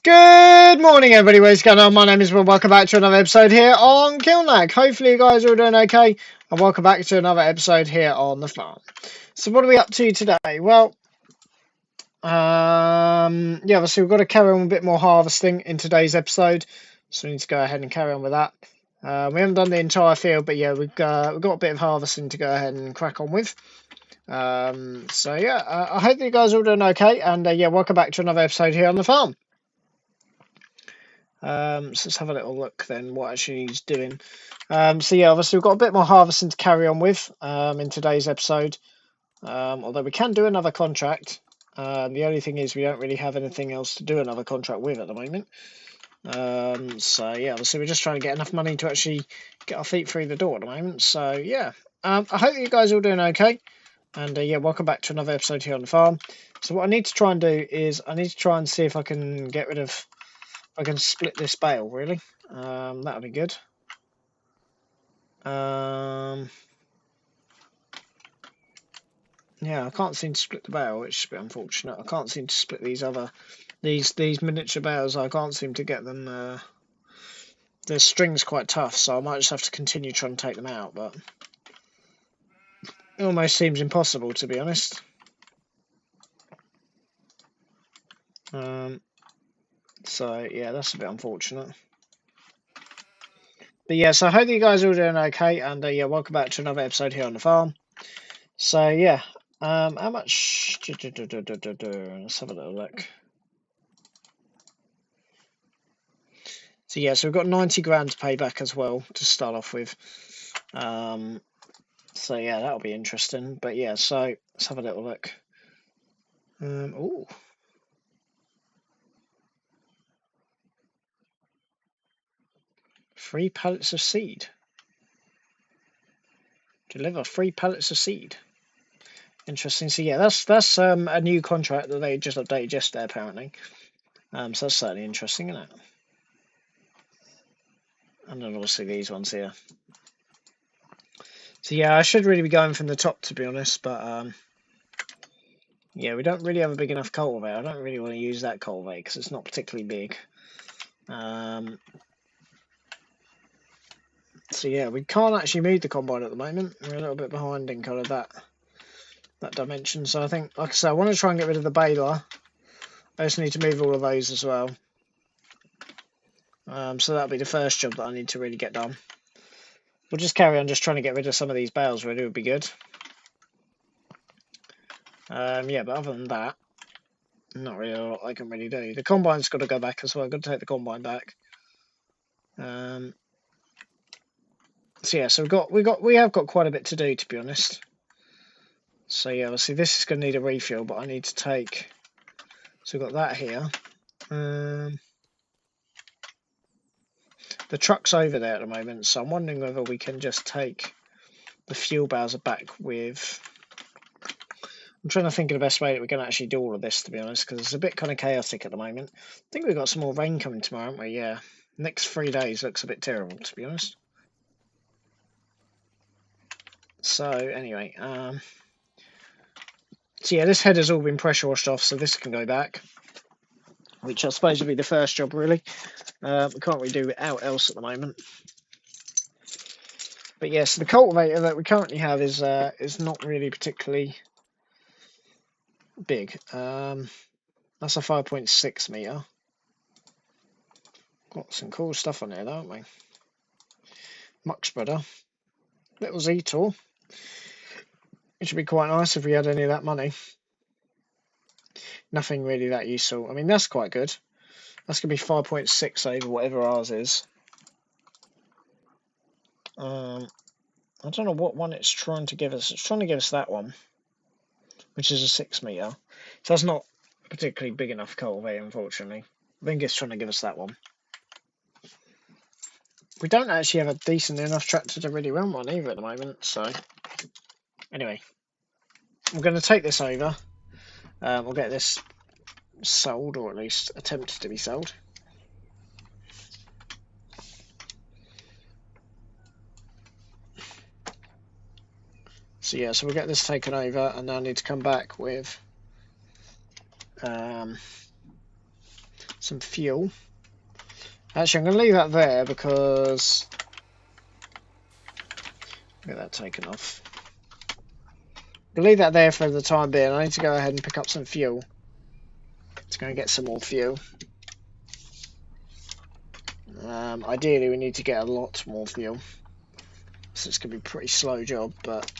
Good morning, everybody. What's going on? My name is Will. Welcome back to another episode here on Kinlag. Hopefully, you guys are all doing okay, and welcome back to another episode here on the farm. So, what are we up to today? Well, yeah, obviously, we've got to carry on a bit more harvesting in today's episode, so we need to go ahead and carry on with that. We haven't done the entire field, but yeah, we've got a bit of harvesting to go ahead and crack on with. So yeah, I hope that you guys are all doing okay, and yeah, welcome back to another episode here on the farm. So let's have a little look then what actually he's doing. So yeah, obviously we've got a bit more harvesting to carry on with in today's episode. Although we can do another contract. The only thing is we don't really have anything else to do another contract with at the moment. So yeah, obviously we're just trying to get enough money to actually get our feet through the door at the moment. So yeah, I hope you guys are all doing okay. And yeah, welcome back to another episode here on the farm. So what I need to try and do is I need to try and see if I can get rid of I can split this bale, really. That'll be good. Yeah, I can't seem to split the bale, which is a bit unfortunate. I can't seem to split these miniature bales. I can't seem to get them. The string's quite tough, so I might just have to continue trying to take them out. But it almost seems impossible, to be honest. So yeah, that's a bit unfortunate. But yeah, so I hope you guys are all doing okay, and yeah, welcome back to another episode here on the farm. So yeah, how much? Let's have a little look. So yeah, so we've got 90 grand to pay back as well to start off with. So yeah, that'll be interesting. But yeah, so let's have a little look. Oh, 3 pallets of seed. Deliver 3 pallets of seed. Interesting. So yeah, that's a new contract that they just updated yesterday apparently. So that's certainly interesting, isn't it? And then obviously these ones here. So yeah, I should really be going from the top, to be honest, but yeah, we don't really have a big enough cultivator. I don't really want to use that cultivator because it's not particularly big. So yeah, we can't actually move the combine at the moment. We're a little bit behind in kind of that dimension. So I think, like I said, I want to try and get rid of the baler. I just need to move all of those as well. So that'll be the first job that I need to really get done. We'll just carry on just trying to get rid of some of these bales, really would be good. Yeah, but other than that, not really a lot I can really do. The combine's got to go back as well. I've got to take the combine back. So yeah, so we have got quite a bit to do, to be honest. So yeah, obviously this is going to need a refuel, but I need to take. So we've got that here. The truck's over there at the moment, so I'm wondering whether we can just take the fuel bowser back with. I'm trying to think of the best way that we can actually do all of this, to be honest, because it's a bit kind of chaotic at the moment. I think we've got some more rain coming tomorrow, haven't we? Yeah. Next 3 days looks a bit terrible, to be honest. So anyway, so yeah, this header's all been pressure washed off, so this can go back, which I suppose would be the first job, really. We can't really do without else at the moment. But yes, the cultivator that we currently have is not really particularly big. That's a 5.6 meter. Got some cool stuff on there, don't we? Muck spreader, little Z-tool. It should be quite nice if we had any of that money. Nothing really that useful. I mean, that's quite good. That's going to be 5.6 over whatever ours is. I don't know what one it's trying to give us. It's trying to give us that one, which is a 6 meter. So that's not a particularly big enough cultivator, unfortunately. I think it's trying to give us that one. We don't actually have a decent enough tractor to really run one either at the moment. So anyway, I'm going to take this over. We'll get this sold, or at least attempted to be sold. So yeah, so we'll get this taken over, and then I need to come back with some fuel. Actually, I'm going to leave that there because get that taken off. I'll leave that there for the time being. I need to go ahead and pick up some fuel. Let's go and get some more fuel. Ideally, we need to get a lot more fuel. So it's going to be a pretty slow job, but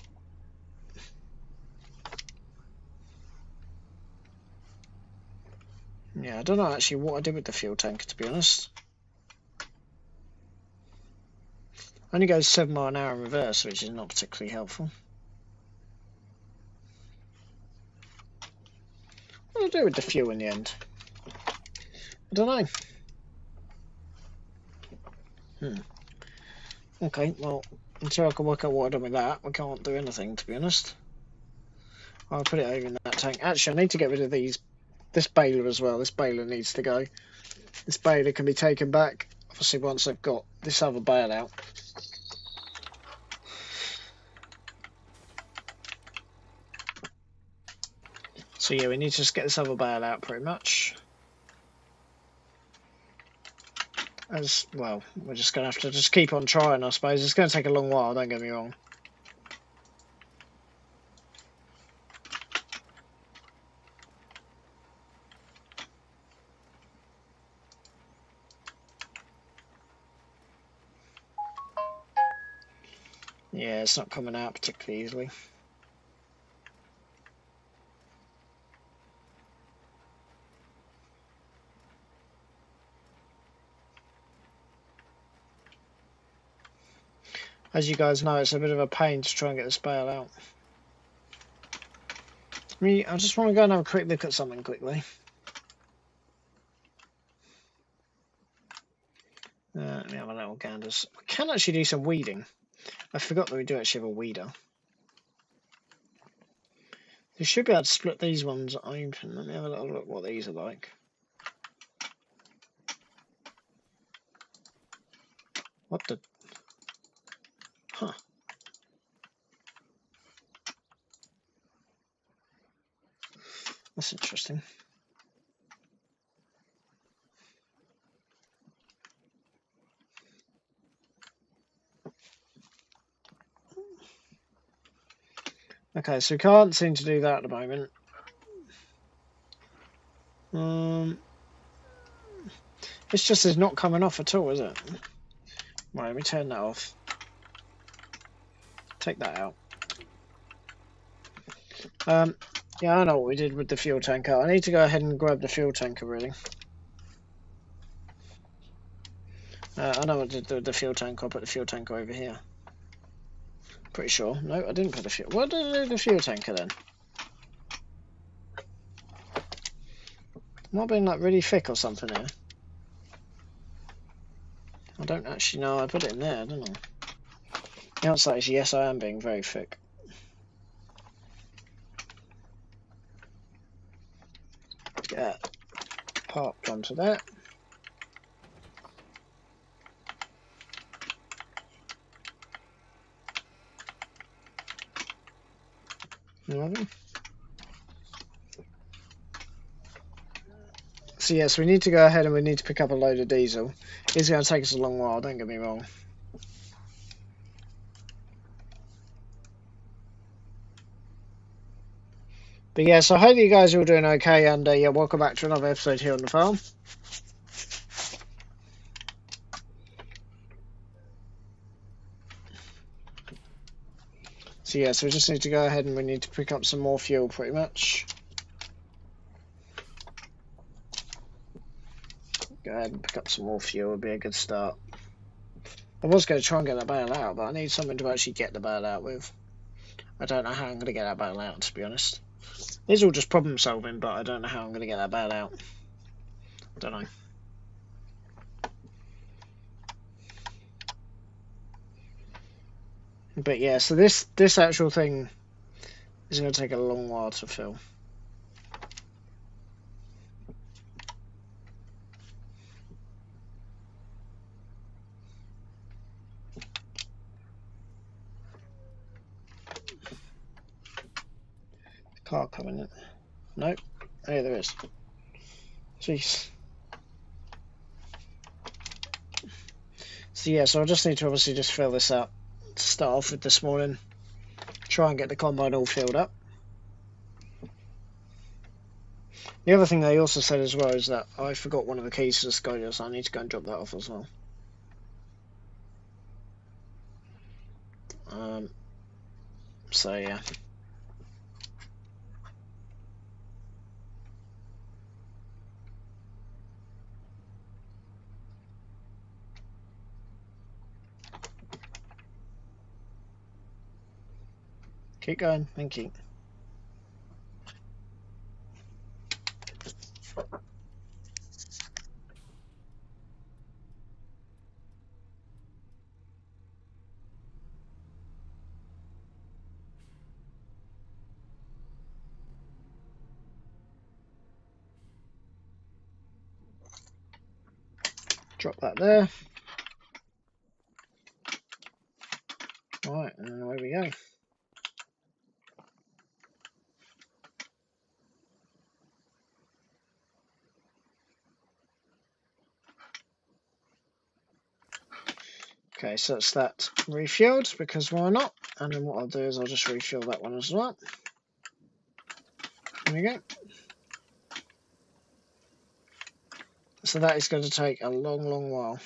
yeah, I don't know actually what I did with the fuel tank, to be honest. Only goes 7 miles an hour in reverse, which is not particularly helpful. What do I do with the fuel in the end? I don't know. Okay, well, until I can work out what I've done with that, we can't do anything, to be honest. I'll put it over in that tank. Actually, I need to get rid of this baler as well. This baler needs to go. This baler can be taken back, obviously, once I've got this other bale out. So yeah, we need to just get this other bale out pretty much. As well, we're just going to have to just keep on trying, I suppose. It's going to take a long while, don't get me wrong. Yeah, it's not coming out particularly easily. As you guys know, it's a bit of a pain to try and get this bale out. I just want to go and have a quick look at something quickly. Let me have a little ganders. We can actually do some weeding. I forgot that we do actually have a weeder. You should be able to split these ones open. Let me have a little look what these are like. What the... Huh. That's interesting. Okay, so we can't seem to do that at the moment. It's just it's not coming off at all, is it? Right, let me turn that off. Take that out. Yeah, I know what we did with the fuel tanker. I need to go ahead and grab the fuel tanker, really. I know what to do with the fuel tanker. I'll put the fuel tanker over here. Pretty sure. No, I didn't put the fuel. What did I do with the fuel tanker then? Not being like really thick or something here. I don't actually know. I put it in there, didn't I? The answer is yes, I am being very thick. Get parked onto that. So yes, we need to go ahead and we need to pick up a load of diesel. It's going to take us a long while, don't get me wrong. But yeah, so I hope you guys are all doing okay, and yeah, welcome back to another episode here on the farm. So yeah, so we just need to go ahead and we need to pick up some more fuel pretty much. Go ahead and pick up some more fuel would be a good start. I was going to try and get that bale out, but I need something to actually get the bale out with. I don't know how I'm going to get that bale out, to be honest. It's all just problem solving, but I don't know how I'm going to get that bale out. I don't know. But yeah, so this actual thing is going to take a long while to fill. Car coming in. Nope. Oh, yeah, there is. Jeez. So yeah, so I just need to obviously just fill this up to start off with this morning. Try and get the combine all filled up. The other thing they also said as well is that I forgot one of the keys to the Skydio, so I need to go and drop that off as well. So yeah. Keep going, thank you. Drop that there. Right, and away we go. Okay, so it's that refilled, because why not? And then what I'll do is I'll just refill that one as well. There we go. So that is going to take a long, long while.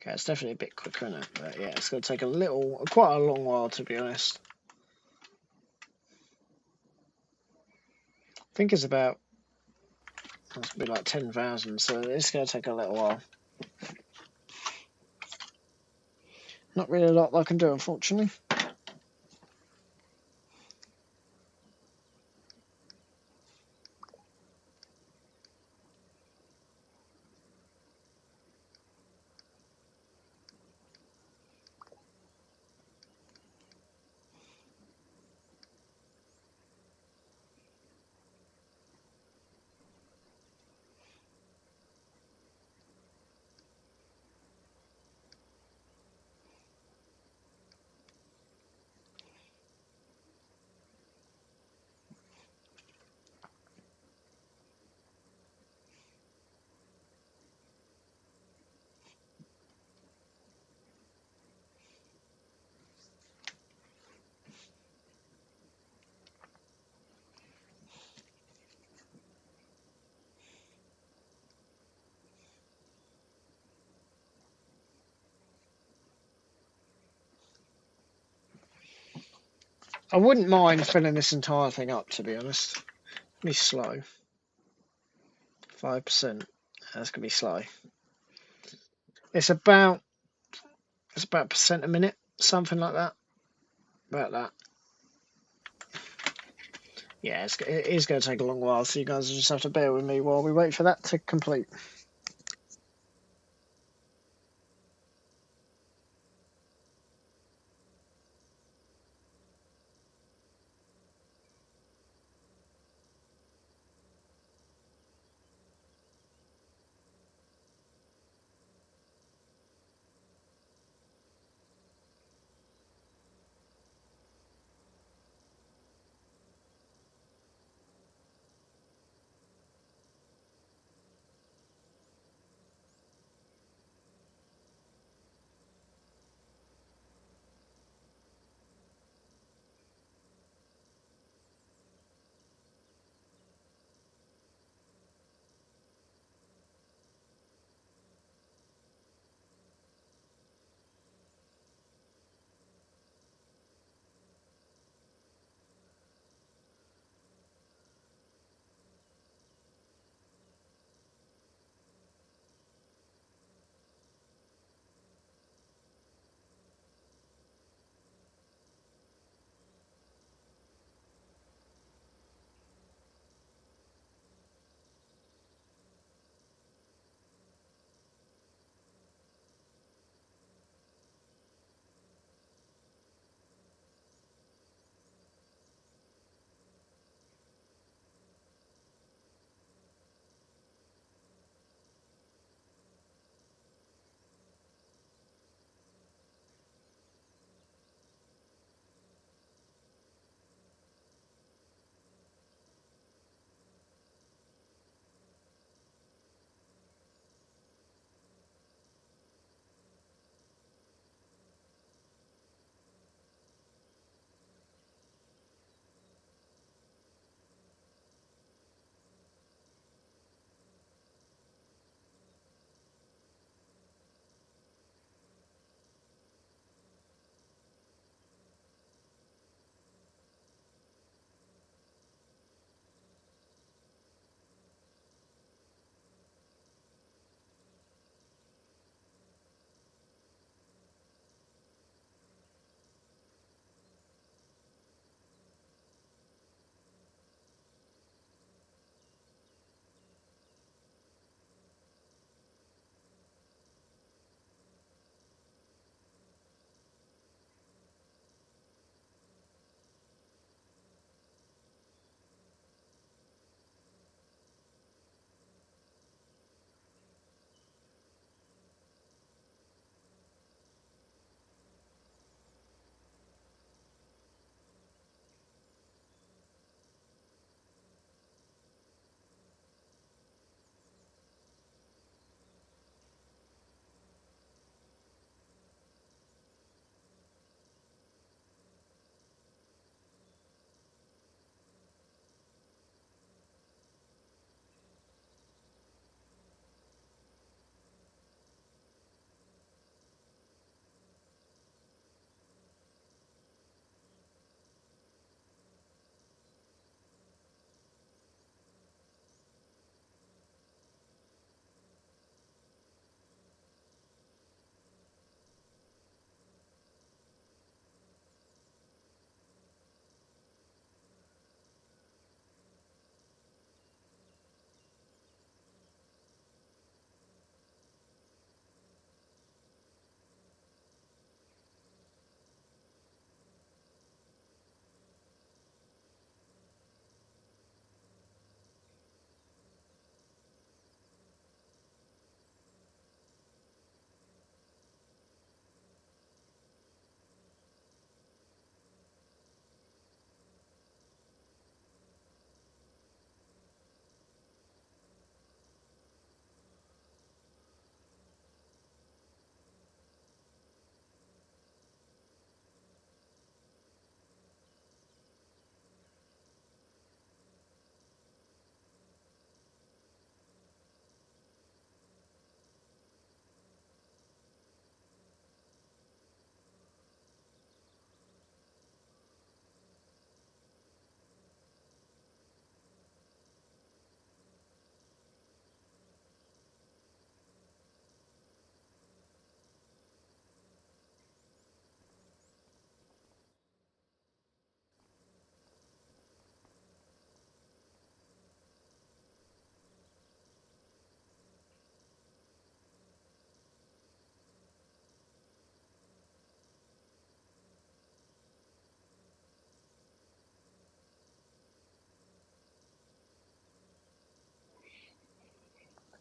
Okay, it's definitely a bit quicker, isn't it? But yeah, it's going to take quite a long while, to be honest. I think it's going to be like 10,000, so it's going to take a little while. Not really a lot I can do, unfortunately. I wouldn't mind filling this entire thing up, to be honest. Be slow. 5%. That's gonna be slow. It's about percent a minute, something like that. About that. Yeah, it is going to take a long while, so you guys just have to bear with me while we wait for that to complete.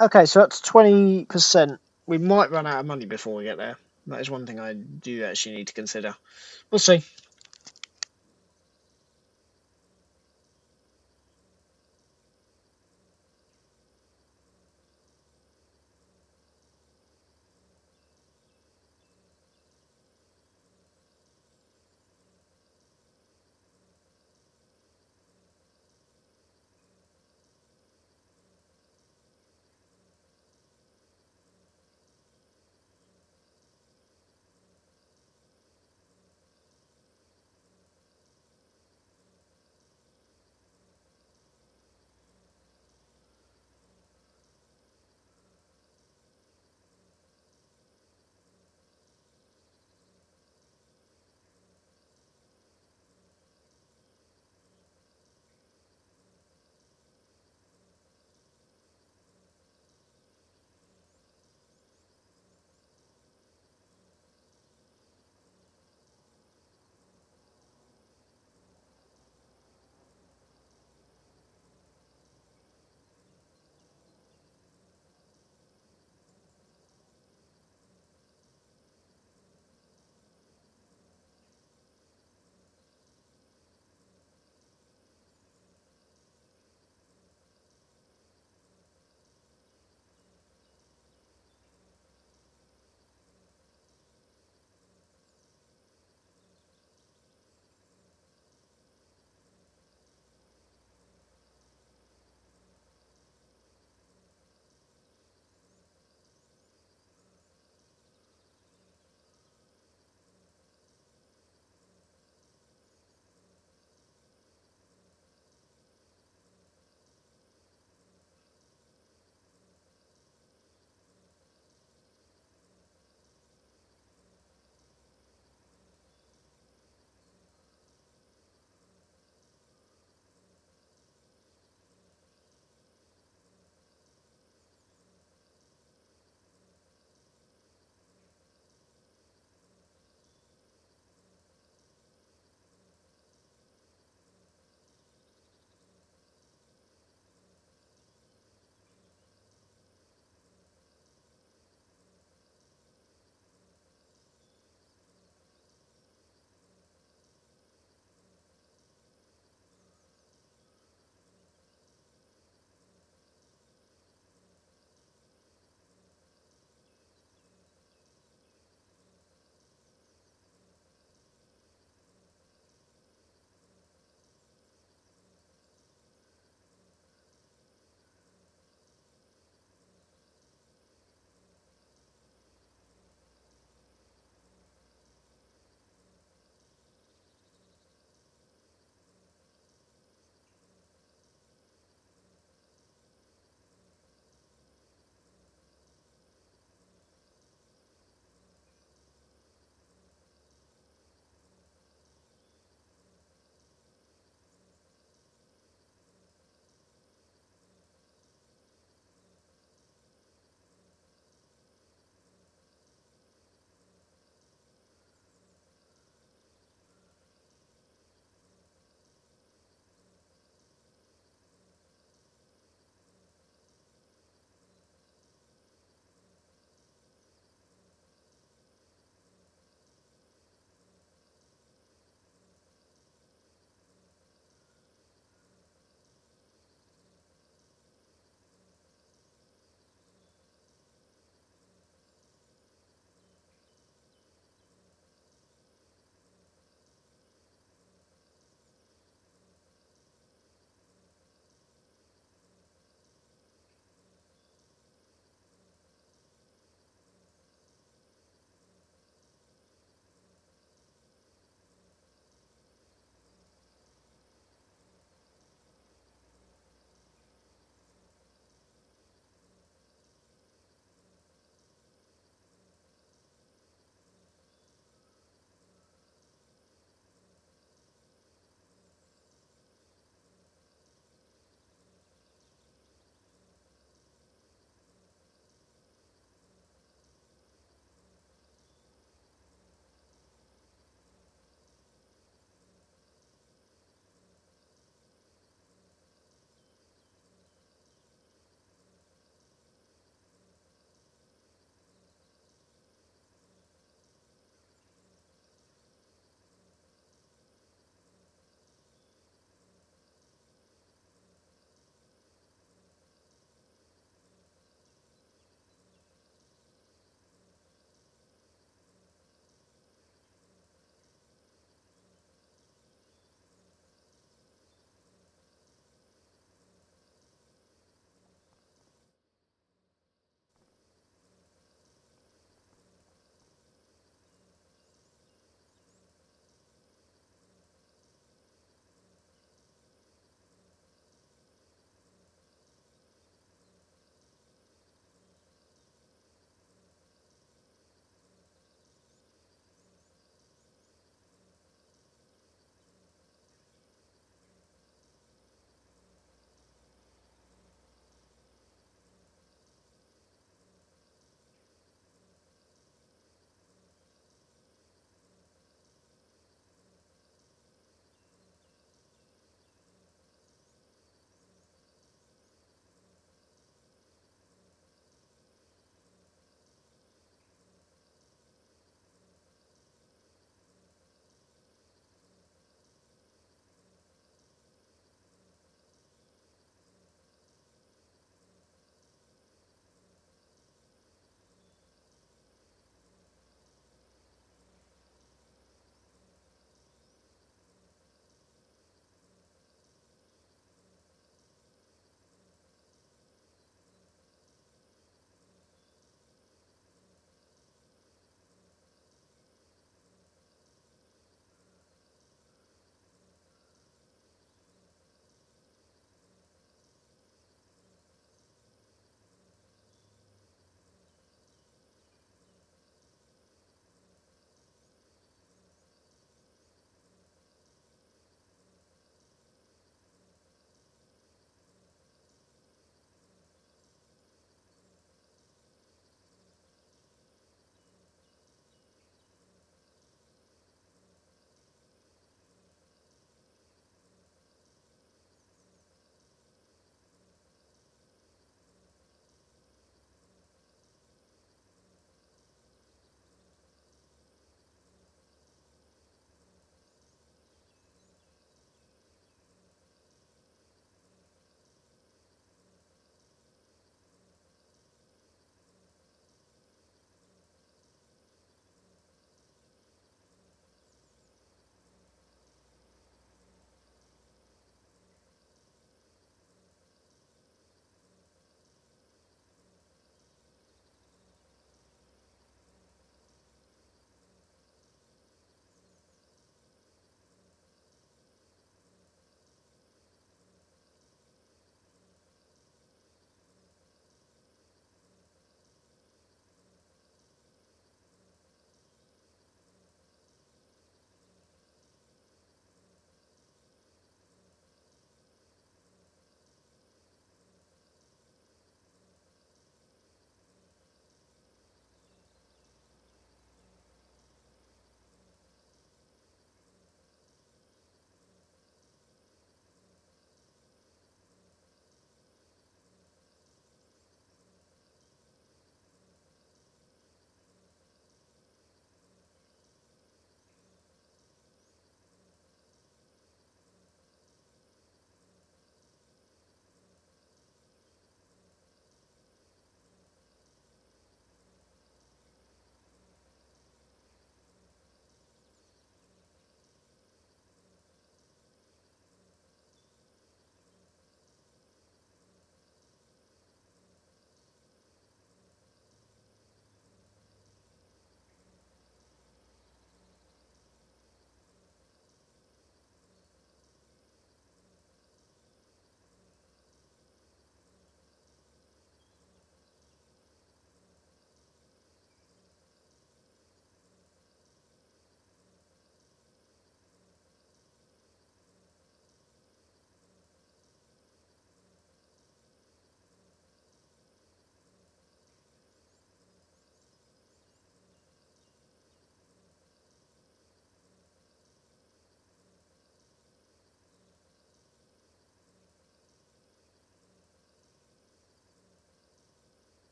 Okay, so that's 20%. We might run out of money before we get there. That is one thing I do actually need to consider. We'll see.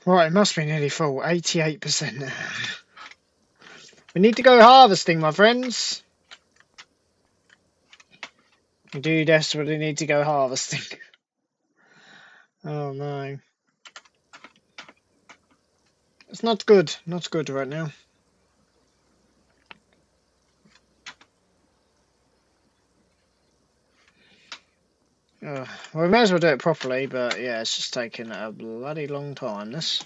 Right, it must be nearly full. 88% now. We need to go harvesting, my friends. We do desperately need to go harvesting. Oh no. It's not good. Not good right now. Well, we may as well do it properly, but yeah, it's just taking a bloody long time, this.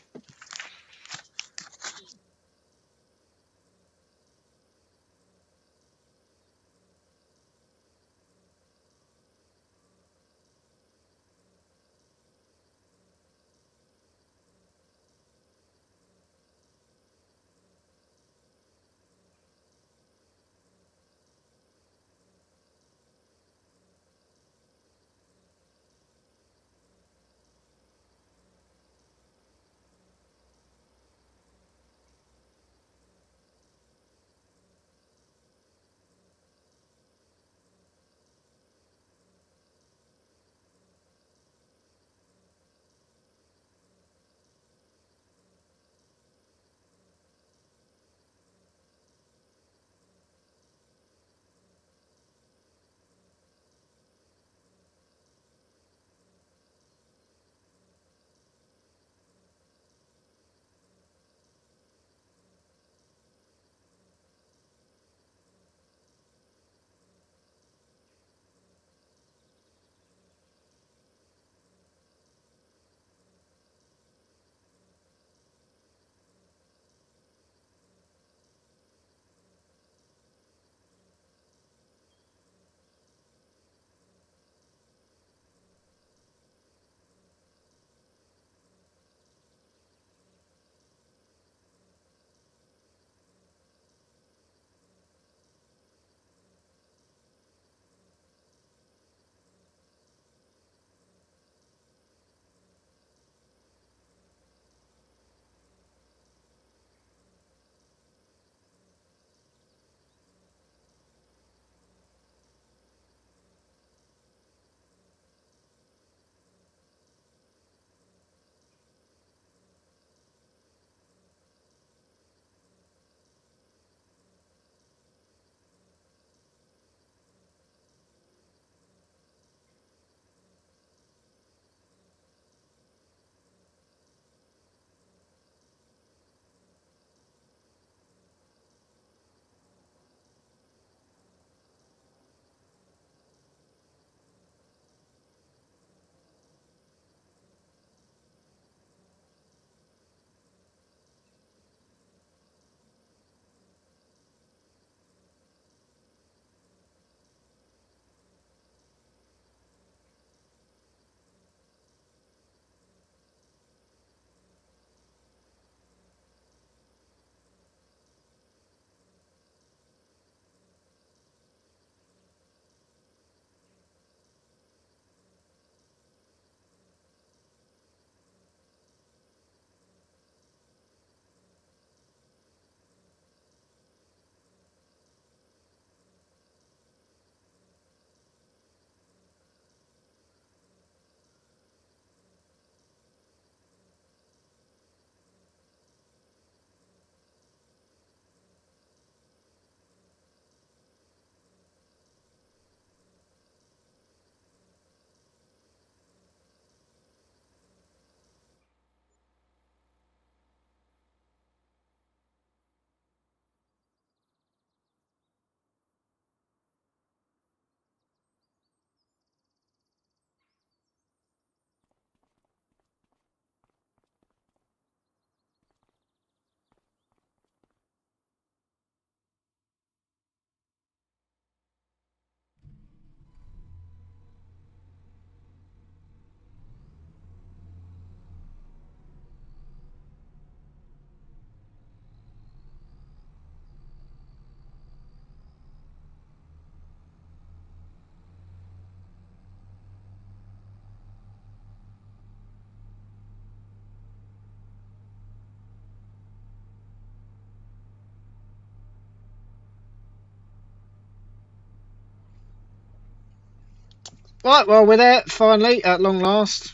Right, well, we're there finally at long last.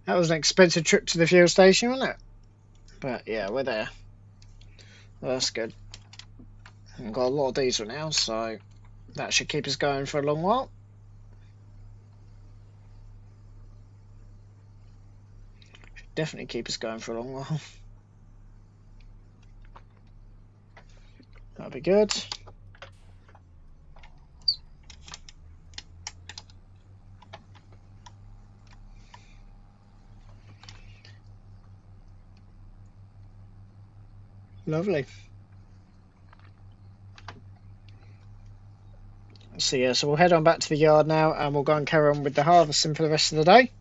That was an expensive trip to the fuel station, wasn't it? But yeah, we're there. Well, that's good. We've got a lot of diesel now, so that should keep us going for a long while. Should definitely keep us going for a long while. That'll be good. Lovely. So yeah, so we'll head on back to the yard now and we'll go and carry on with the harvesting for the rest of the day.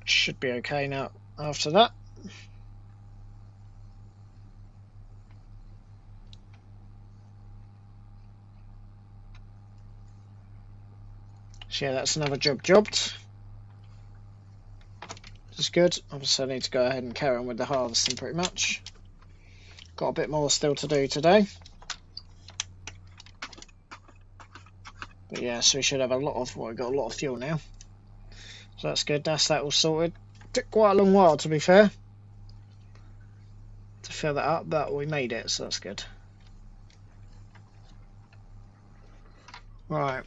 Should be okay now after that. So yeah, that's another jobbed. That's good. Obviously I need to go ahead and carry on with the harvesting pretty much. Got a bit more still to do today. But yeah, so we should have a lot of, well, we've got a lot of fuel now. So that's good, that's that all sorted. Took quite a long while to be fair, to fill that up, but we made it, so that's good. Right.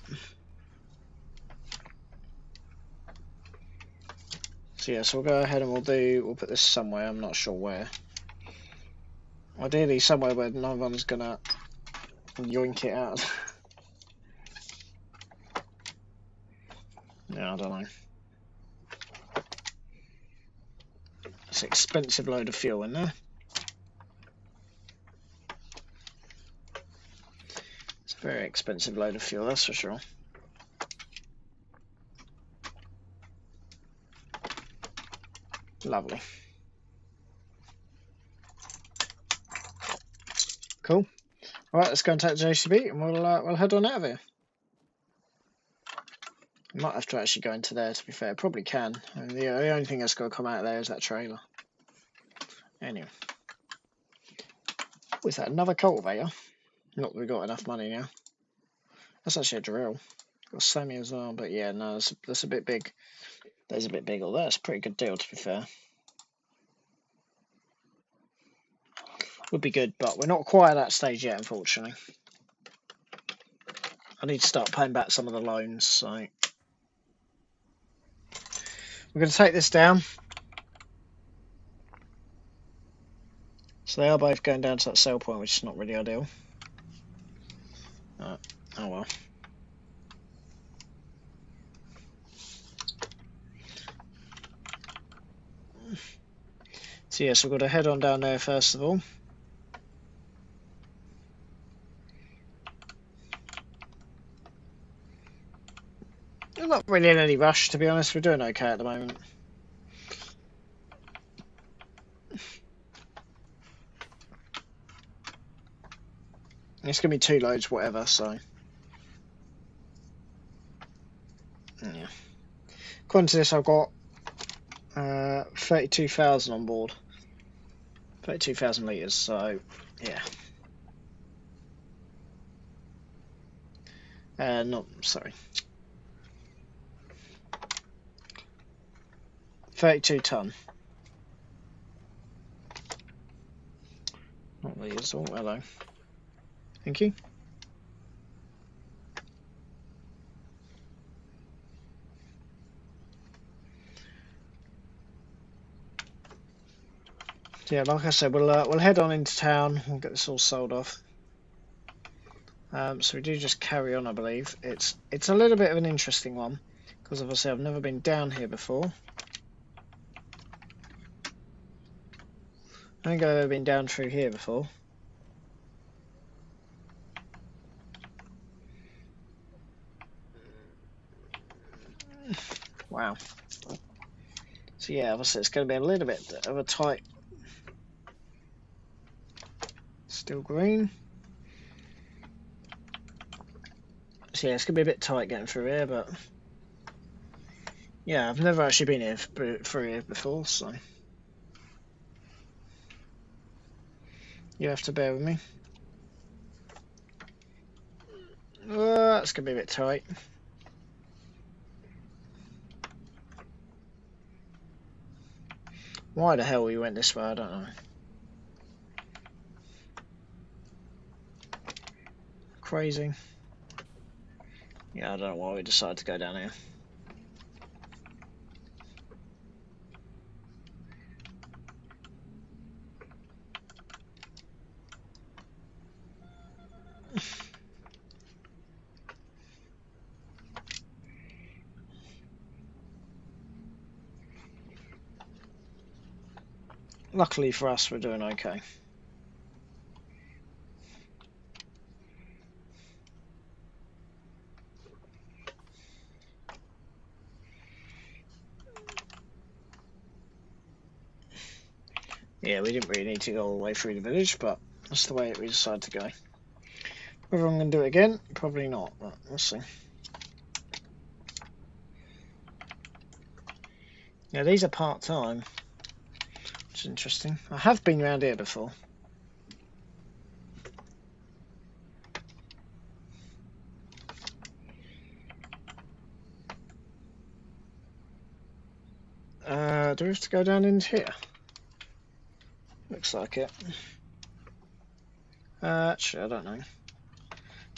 So yeah, so we'll go ahead and we'll put this somewhere, I'm not sure where. Ideally somewhere where no one's gonna yoink it out. Yeah, I don't know. It's an expensive load of fuel in there. It's a very expensive load of fuel, that's for sure. Lovely. Cool. Alright, let's go and take the JCB and we'll head on out of here. Might have to actually go into there, to be fair. Probably can. I mean, the only thing that's got to come out of there is that trailer. Anyway. Oh, is that another cultivator? Not that we've got enough money now. That's actually a drill. Got Sammy as well, but yeah, no, that's a bit big. That's a bit big, although that's a pretty good deal, to be fair. Would be good, but we're not quite at that stage yet, unfortunately. I need to start paying back some of the loans, so... We're going to take this down. So they are both going down to that sell point, which is not really ideal. Oh well. So yes, we've got to head on down there first of all. We're not really in any rush, to be honest. We're doing okay at the moment. It's going to be 2 loads, whatever, so... Yeah. According to this, I've got 32,000 on board. 32,000 litres, so, yeah. No, sorry. 32 tonne. Not litres, oh, hello. Thank you. Yeah, like I said, we'll head on into town. We'll get this all sold off. So we do just carry on, I believe. It's a little bit of an interesting one because obviously I've never been down here before. I think I've ever been down through here before. Wow. So yeah, obviously it's going to be a little bit of a tight. Still green. So yeah, it's going to be a bit tight getting through here, but yeah, I've never actually been here through here before, so you have to bear with me. That's going to be a bit tight. Why the hell we went this way, I don't know. Crazy. Yeah, I don't know why we decided to go down here. Luckily for us, we're doing okay. Yeah, we didn't really need to go all the way through the village, but that's the way we decided to go. Whether I'm going to do it again, probably not, but we'll see. Yeah, these are part-time, which is interesting. I have been around here before. Do we have to go down into here? Looks like it. Actually, I don't know.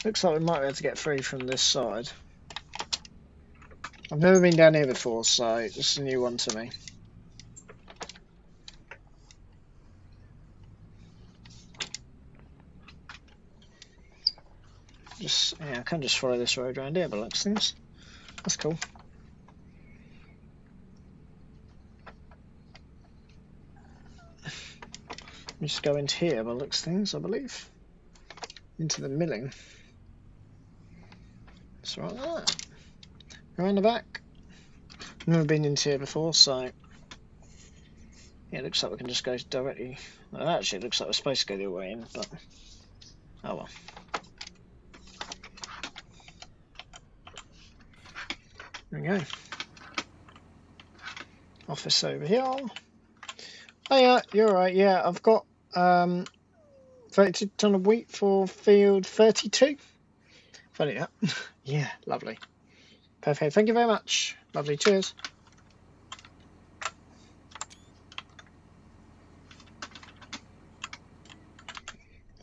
Looks like we might be able to get through from this side. I've never been down here before, so this is a new one to me. Yeah, I can just follow this road around here, but looks things. That's cool. Just go into here by looks things, I believe. Into the milling. That's right there. Around the back. Never been into here before, so yeah, it looks like we can just go directly. Well, actually, it looks like we're supposed to go the other way in, but oh well. There we go. Office over here. Oh yeah, you're right. Yeah, I've got 32 ton of wheat for field 32. Funny that. Yeah, lovely. Perfect. Thank you very much. Lovely. Cheers.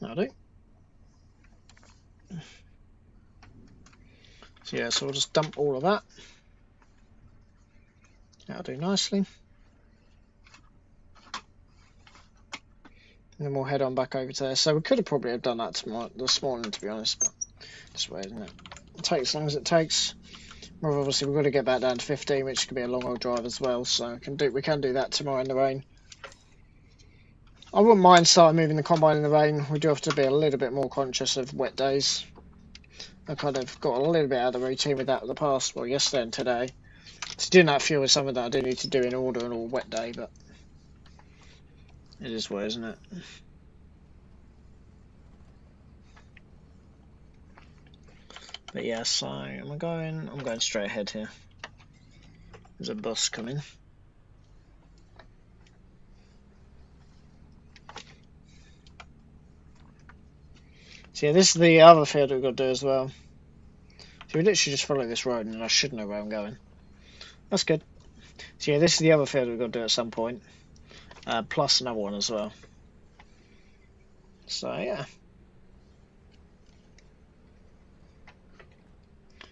That'll do. So yeah, so we'll just dump all of that. That'll do nicely. And then we'll head on back over to there. So we could have probably have done that this morning, to be honest, but this way, isn't it? It'll take as long as it takes. Well, obviously we've got to get back down to 15, which could be a long old drive as well. So we can do that tomorrow in the rain. I wouldn't mind starting moving the combine in the rain. We do have to be a little bit more conscious of wet days. I kind of got a little bit out of the routine with that in the past, well, yesterday and today. So doing that fuel is something that I do need to do in order on all wet day, but it is what, isn't it? But yeah, so I'm going straight ahead here. There's a bus coming. So yeah, this is the other field we've got to do as well. So we literally just follow this road and I should know where I'm going. That's good. So yeah, this is the other field we've got to do at some point. Plus another one as well. So yeah.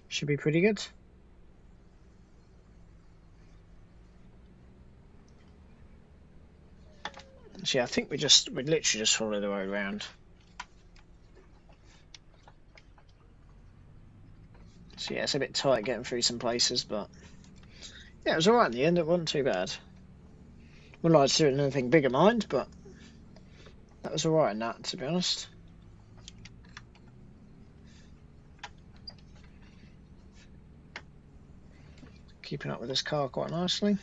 Should be pretty good. So yeah, I think we literally just follow the road around. So yeah, it's a bit tight getting through some places, but yeah, it was alright in the end. It wasn't too bad. Wouldn't like to do anything bigger, mind, but that was alright in that, to be honest. Keeping up with this car quite nicely.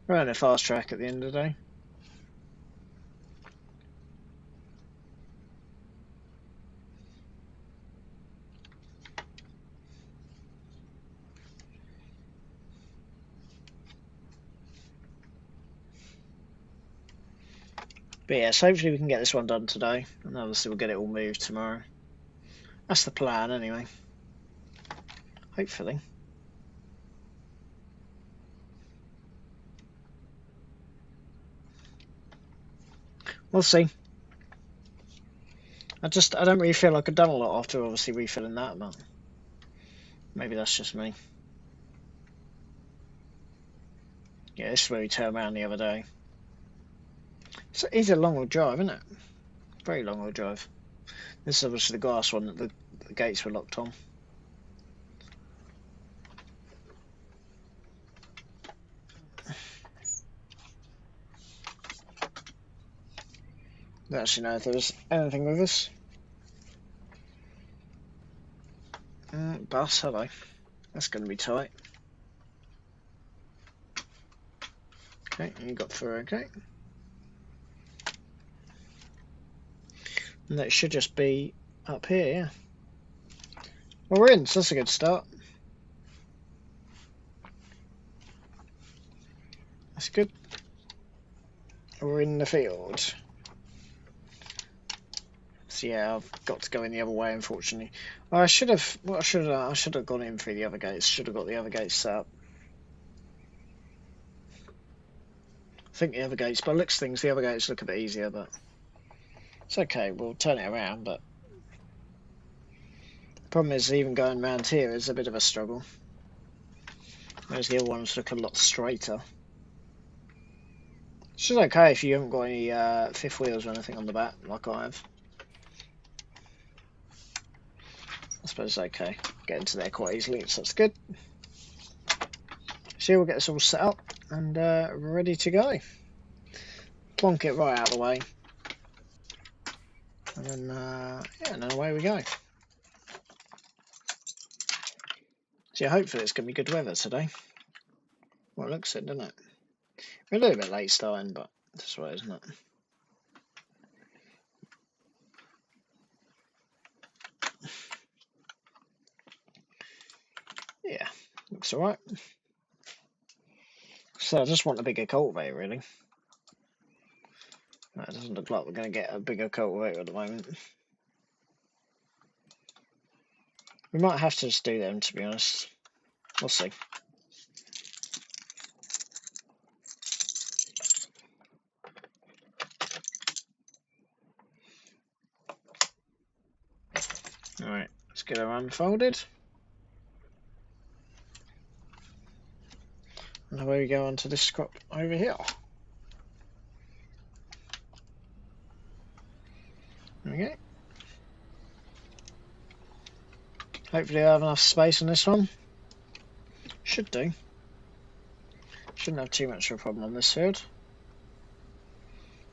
We're on a fast track at the end of the day. But yeah, so hopefully we can get this one done today, and obviously we'll get it all moved tomorrow. That's the plan anyway. Hopefully. We'll see. I don't really feel like I've done a lot after obviously refilling that, but maybe that's just me. Yeah, this is where we turned around the other day. So it is a long old drive, isn't it? Very long old drive. This is obviously the glass one that the gates were locked on. Don't actually know if there was anything with us. Bus, hello. That's going to be tight. Okay, you got through okay. And that should just be up here, yeah. Well, we're in, so that's a good start. That's good. We're in the field. So yeah, I've got to go in the other way, unfortunately. Well, I should have gone in through the other gates. Should have got the other gates set up. I think the other gates, by looks things, the other gates look a bit easier, but it's okay. We'll turn it around, but the problem is even going around here is a bit of a struggle. Whereas the other ones look a lot straighter. It's just okay if you haven't got any fifth wheels or anything on the back, like I have. I suppose it's okay. Get into there quite easily, so that's good. So we'll get this all set up and ready to go. Plonk it right out of the way. And then, yeah, and then away we go. So yeah, hopefully it's going to be good weather today. Well, it looks it, doesn't it? We're a little bit late starting, but that's right, isn't it? Yeah, looks alright. So I just want a bigger cultivator, really. It doesn't look like we're going to get a bigger cultivator at the moment. We might have to just do them, to be honest. We'll see. Alright, let's get her unfolded. And away we go onto this crop over here. There we go. Hopefully I have enough space on this one. Should do. Shouldn't have too much of a problem on this field.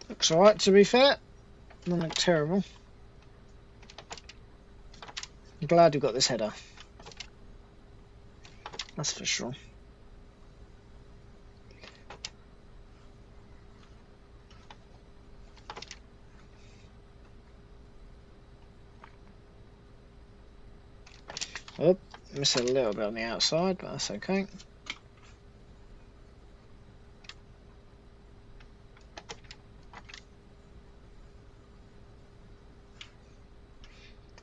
Looks alright, to be fair. Doesn't look terrible. I'm glad we've got this header. That's for sure. Oh, missed a little bit on the outside, but that's okay.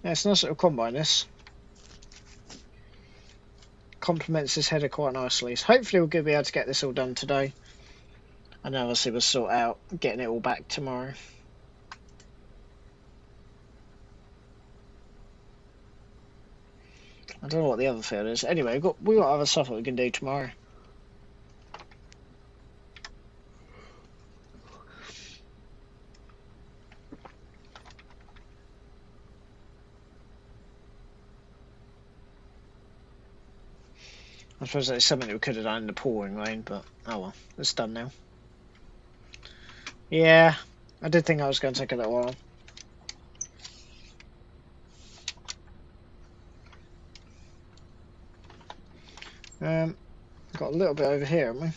Yeah, it's a nice little combine, this. Complements this header quite nicely. So hopefully we'll be able to get this all done today. And then obviously we'll sort out getting it all back tomorrow. I don't know what the other field is. Anyway, we've got other stuff that we can do tomorrow. I suppose that's something that we could have done in the pouring rain, but oh well, it's done now. Yeah, I did think I was going to take a little while. Got a little bit over here, haven't we?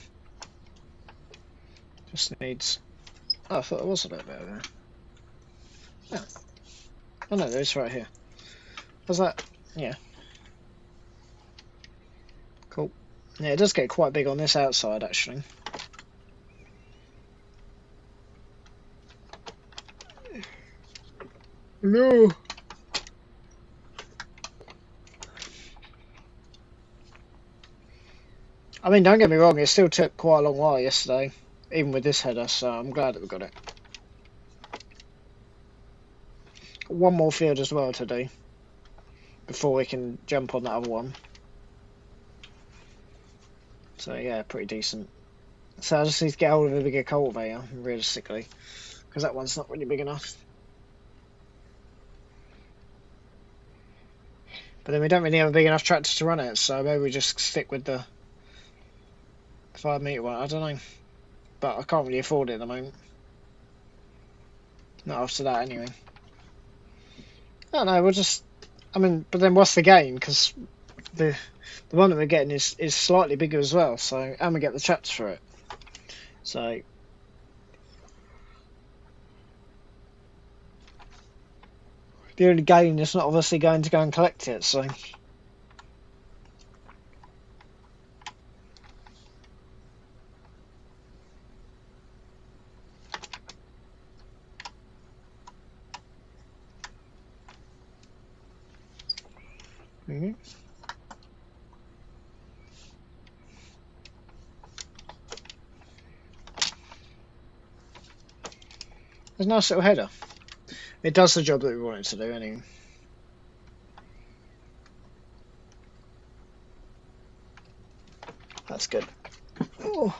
Just needs... Oh, I thought there was a little bit over there. Yeah. Oh no, there is right here. Was that? Yeah. Cool. Yeah, it does get quite big on this outside, actually. No. I mean, don't get me wrong, it still took quite a long while yesterday, even with this header, so I'm glad that we got it. One more field as well to do before we can jump on that other one. So yeah, pretty decent. So I just need to get hold of a bigger cultivator, realistically, because that one's not really big enough. But then we don't really have a big enough tractor to run it, so maybe we just stick with the 5 metre one. I don't know. But I can't really afford it at the moment. Not after that, anyway. I don't know, we'll just... I mean, but then what's the gain? Because the one that we're getting is slightly bigger as well, so... And we get the tractor for it. So... The only gain is not obviously going to go and collect it, so... Mm-hmm. There's a nice little header. It does the job that we want it to do, anyway. That's good. Oh.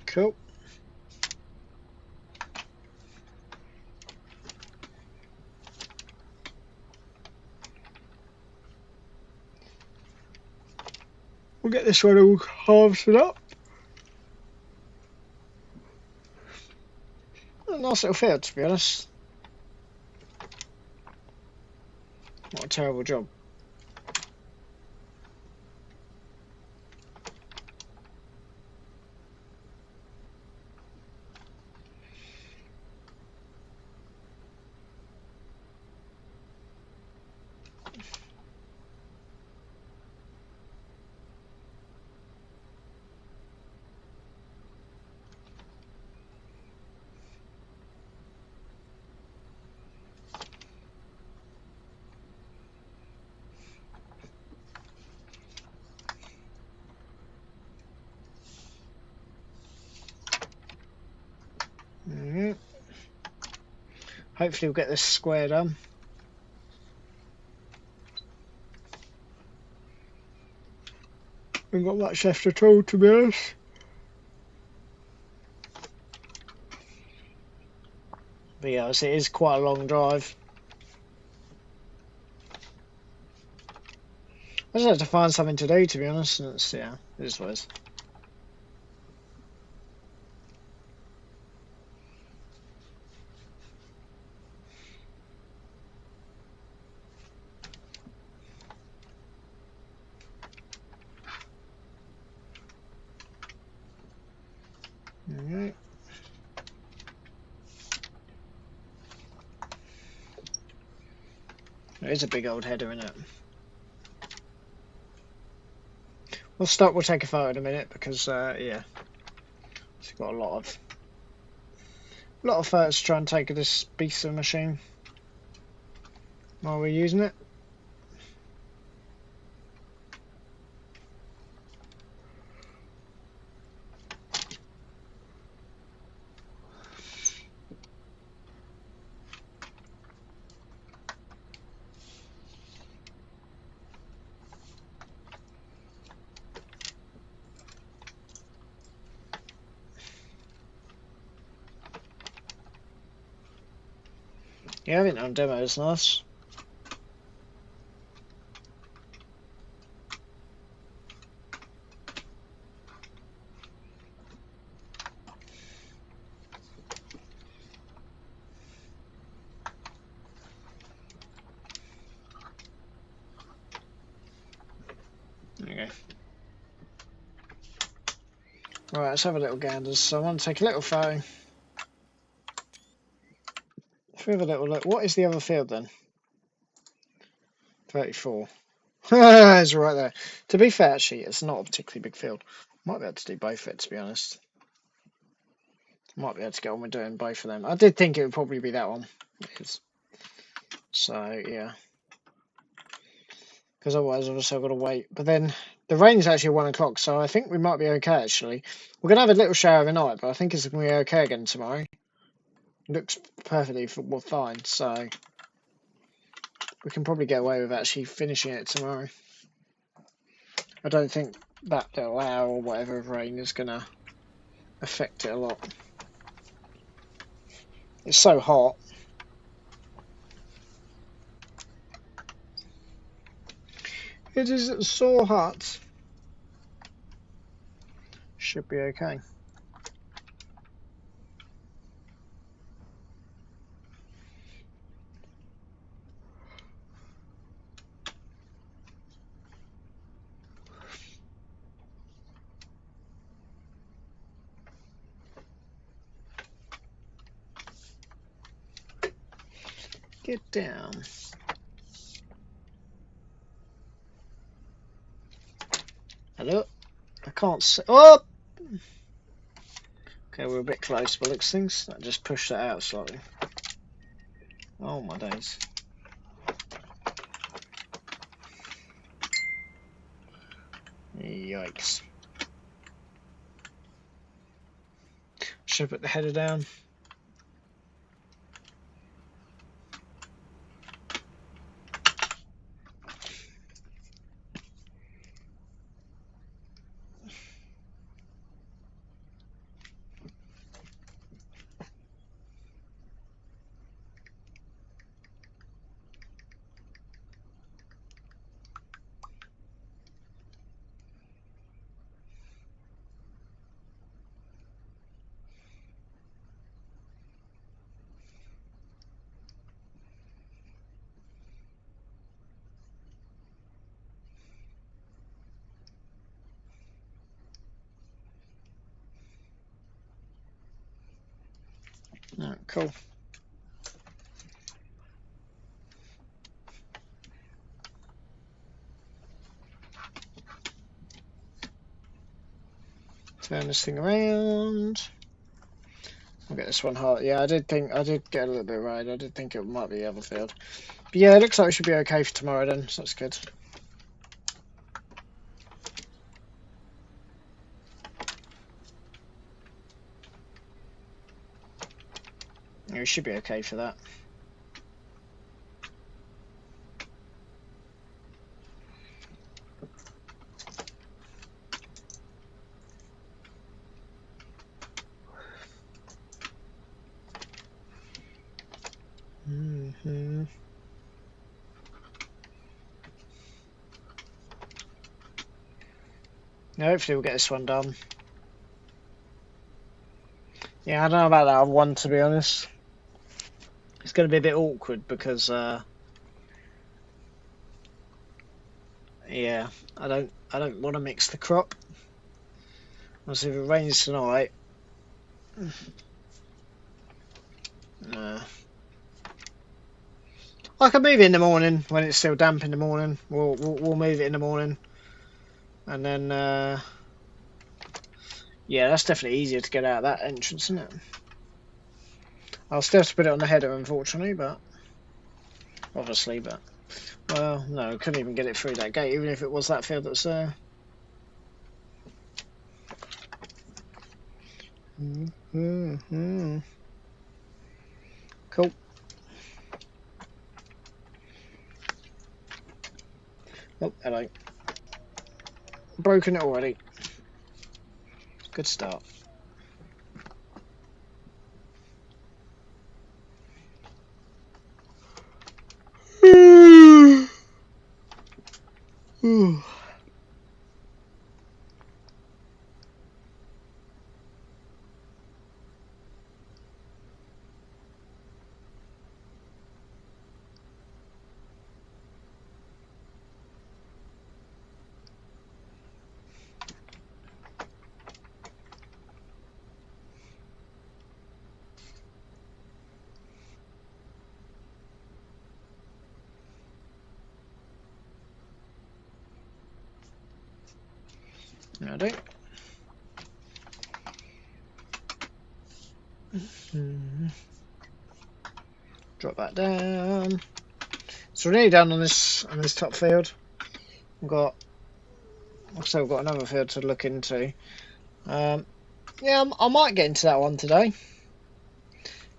Cool. We'll get this one all harvested up. A nice little field, to be honest. Not a terrible job. Mm-hmm. Hopefully we'll get this square done. We've got much left at all, to be honest. But yeah, it is quite a long drive. I just have to find something to do, to be honest. And it's, yeah, it is what it is. Alright. It is a big old header, isn't it? We'll stop, we'll take a photo in a minute because, yeah, it's got a lot of photos to try and take of this beast of a machine while we're using it. Yeah, I think on demo is nice. There you go. Right, let's have a little gander. So I want to take a little photo. If we have a little look, what is the other field then? 34. It's right there. To be fair, actually, it's not a particularly big field. Might be able to do both of it, to be honest. Might be able to get on with doing both of them. I did think it would probably be that one. So, yeah. Because otherwise, obviously, I've got to wait. But then, the rain's actually at 1 o'clock, so I think we might be okay, actually. We're going to have a little shower overnight, but I think it's going to be okay again tomorrow. Looks perfectly fine, so we can probably get away with actually finishing it tomorrow. I don't think that little hour or whatever of rain is going to affect it a lot. It's so hot. It is so hot. Should be okay. Get down. Hello? I can't see. Oh! Okay, we're a bit close by looks things. I just pushed that out slightly. Oh my days. Yikes. Should I put the header down? Alright, cool. Turn this thing around. I'll get this one hot. Yeah, I did get a little bit right. I did think it might be the other field. But yeah, it looks like it should be okay for tomorrow then, so that's good. Yeah, we should be okay for that. Now, hopefully we'll get this one done. Yeah, I don't know about that one, to be honest. It's going to be a bit awkward because, yeah, I don't want to mix the crop. Obviously, if it rains tonight, I can move it in the morning when it's still damp in the morning. We'll move it in the morning, and then yeah, that's definitely easier to get out of that entrance, isn't it? I'll still have to put it on the header, unfortunately, but obviously, but well, no, I couldn't even get it through that gate, even if it was that field that's there. Cool. Oh, hello. Broken it already. Good start. Ooh. I do. Drop that down. So we're nearly done on this top field. We've got, also we've got another field to look into. Yeah, I might get into that one today.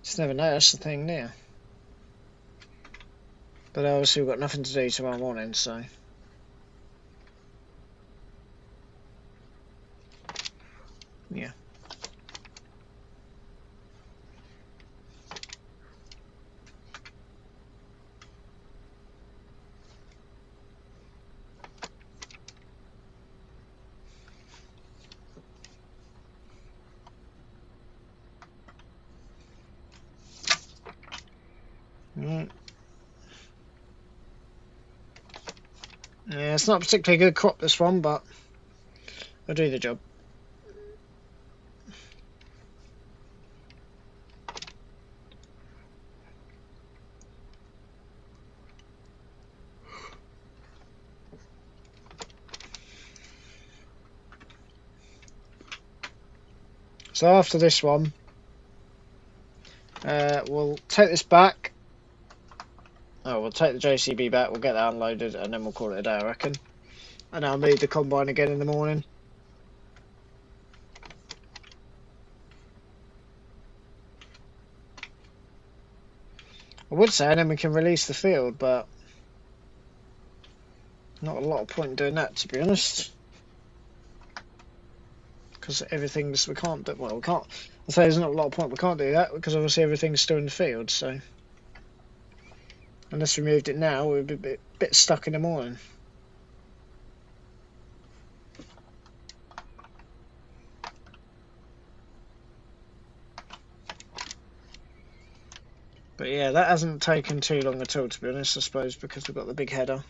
Just never know. That's the thing there. But obviously we've got nothing to do tomorrow morning, so. Yeah. Right. Yeah, it's not a particularly good crop, this one, but it'll do the job. So after this one, we'll take this back. Oh, we'll take the JCB back, we'll get that unloaded, and then we'll call it a day, I reckon. And I'll need the combine again in the morning. I would say, and then we can release the field, but not a lot of point in doing that, to be honest. Because everything's, we can't do, well, we can't, I say there's not a lot of point, we can't do that, because obviously everything's still in the field, so. Unless we moved it now, we'd be a bit stuck in the morning. But yeah, that hasn't taken too long at all, to be honest, I suppose, because we've got the big header.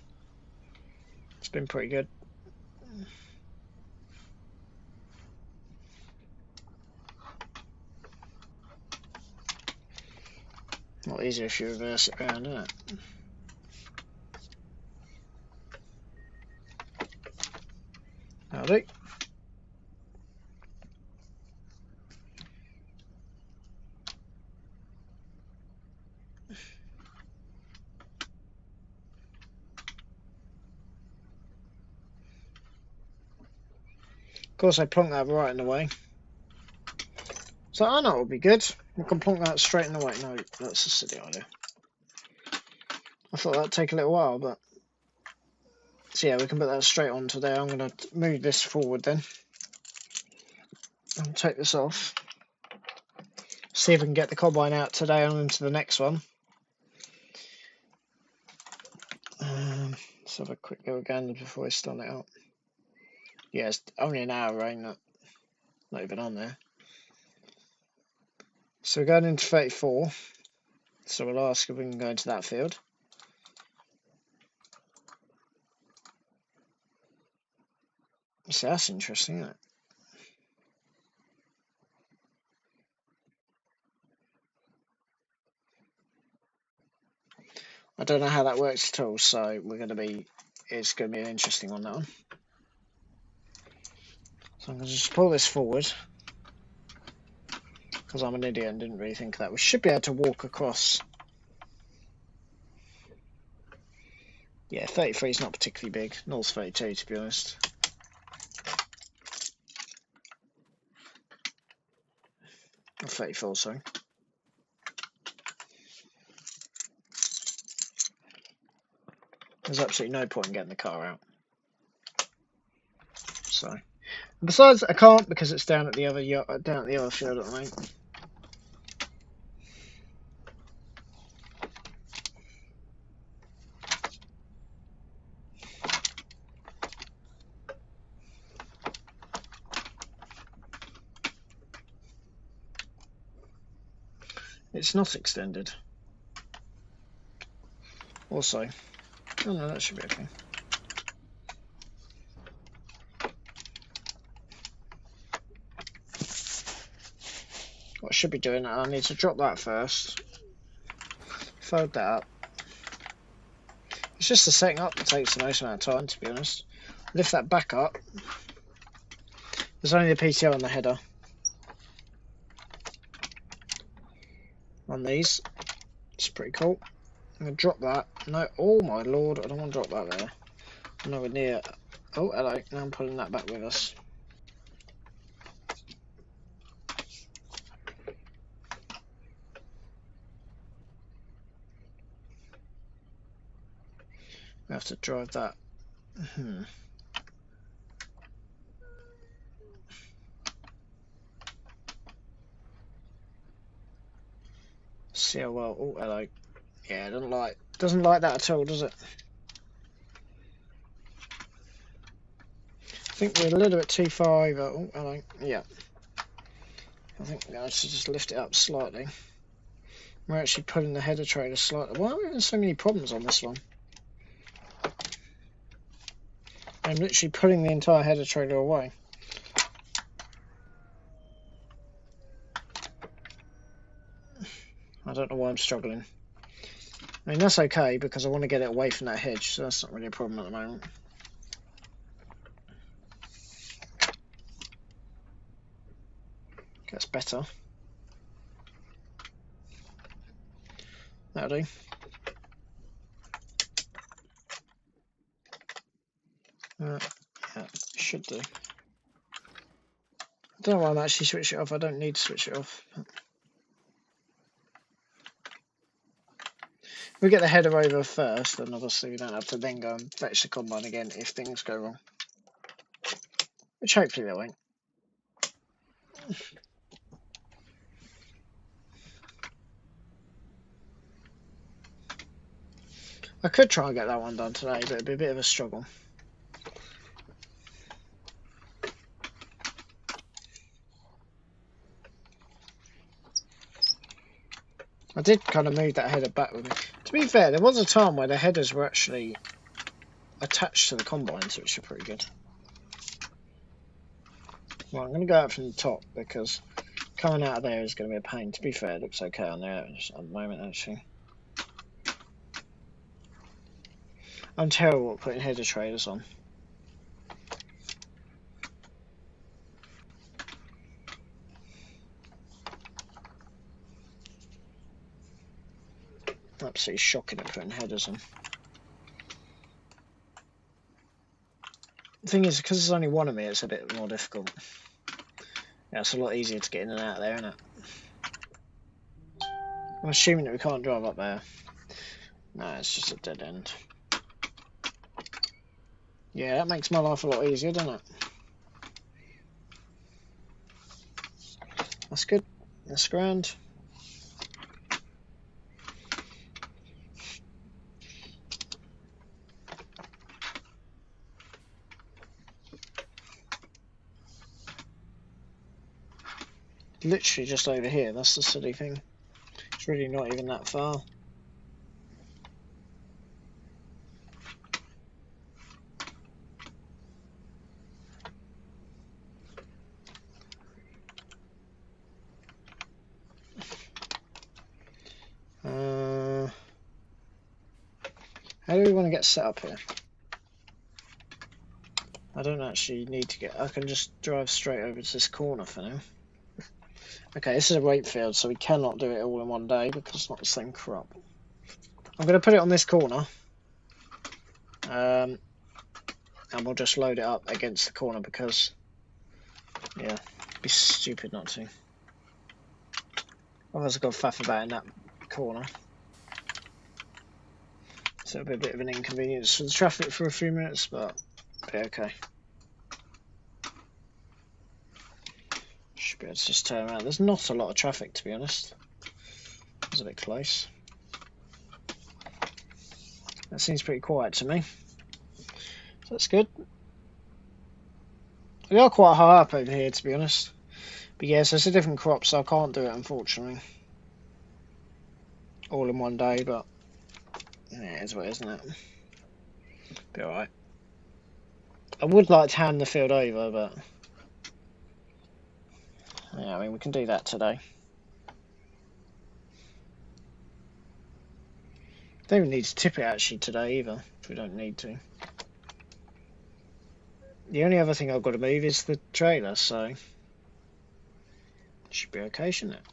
It's been pretty good. A lot easier if you reverse it around, isn't it? That'll do. Of course, I plonk that right in the way. So I know it'll be good. We can plonk that straight in the way. No, that's a silly idea. I thought that'd take a little while, but. So yeah, we can put that straight onto there. I'm going to move this forward then. And take this off. See if we can get the combine out today and into the next one. Let's have a quick go again before we start it up. Yeah, it's only an hour, ain't it? Not even on there. So we're going into 34. So we'll ask if we can go into that field. So that's interesting, isn't it? I don't know how that works at all, so it's going to be an interesting one, that one. So I'm going to just pull this forward, because I'm an idiot and didn't really think of that. We should be able to walk across. Yeah, 33 is not particularly big. North's 32, to be honest. Or 34, sorry. There's absolutely no point in getting the car out. So, and besides, I can't because it's down at the other field at the moment. It's not extended. Also, oh no, that should be okay. What I should be doing, I need to drop that first. Fold that up. It's just the setting up that takes the most amount of time, to be honest. Lift that back up. There's only the PTO on the header. On these. It's pretty cool. I'm going to drop that. No, oh my lord, I don't want to drop that there. I'm nowhere near. Oh, hello. Now I'm pulling that back with us. We have to drive that. See how well. Oh, hello. Yeah, doesn't like that at all, does it? I think we're a little bit too far over. Oh, hello. Yeah. I think we have to just lift it up slightly. We're actually pulling the header trailer slightly. Why are we having so many problems on this one? I'm literally pulling the entire header trailer away. I don't know why I'm struggling. I mean, that's okay because I want to get it away from that hedge, so that's not really a problem at the moment. That's better. That'll do. Yeah, should do. I don't know why I'm actually switching it off. I don't need to switch it off. If we get the header over first, then obviously we don't have to then go and fetch the combine again if things go wrong. Which hopefully they won't. I could try and get that one done today, but it'd be a bit of a struggle. I did kind of move that header back with me. To be fair, there was a time where the headers were actually attached to the combines, which are pretty good. Well, I'm going to go out from the top because coming out of there is going to be a pain. To be fair, it looks okay on there at the moment, actually. I'm terrible at putting header trailers on. Absolutely shocking at putting headers on. The thing is, because there's only one of me, it's a bit more difficult. Yeah, it's a lot easier to get in and out of there, isn't it? I'm assuming that we can't drive up there. No, it's just a dead end. Yeah, that makes my life a lot easier, doesn't it? That's good. That's grand. Literally just over here, that's the silly thing. It's really not even that far. How do we want to get set up here? I don't actually need to get... I can just drive straight over to this corner for now. Okay, this is a wheat field, so we cannot do it all in one day because it's not the same crop. I'm going to put it on this corner. And we'll just load it up against the corner because... yeah, it'd be stupid not to. Otherwise I've got to faff about in that corner. So it'll be a bit of an inconvenience for the traffic for a few minutes, but it'll be okay. Should be able to just turn around. There's not a lot of traffic, to be honest. It's a bit close. That seems pretty quiet to me. So that's good. We are quite high up over here, to be honest. But yeah, so it's a different crop, so I can't do it, unfortunately. all in one day, but yeah, it's what, isn't it? Be alright. I would like to hand the field over, but yeah, I mean, we can do that today. Don't even need to tip it actually today either, if we don't need to. The only other thing I've got to move is the trailer, so it should be okay, shouldn't it?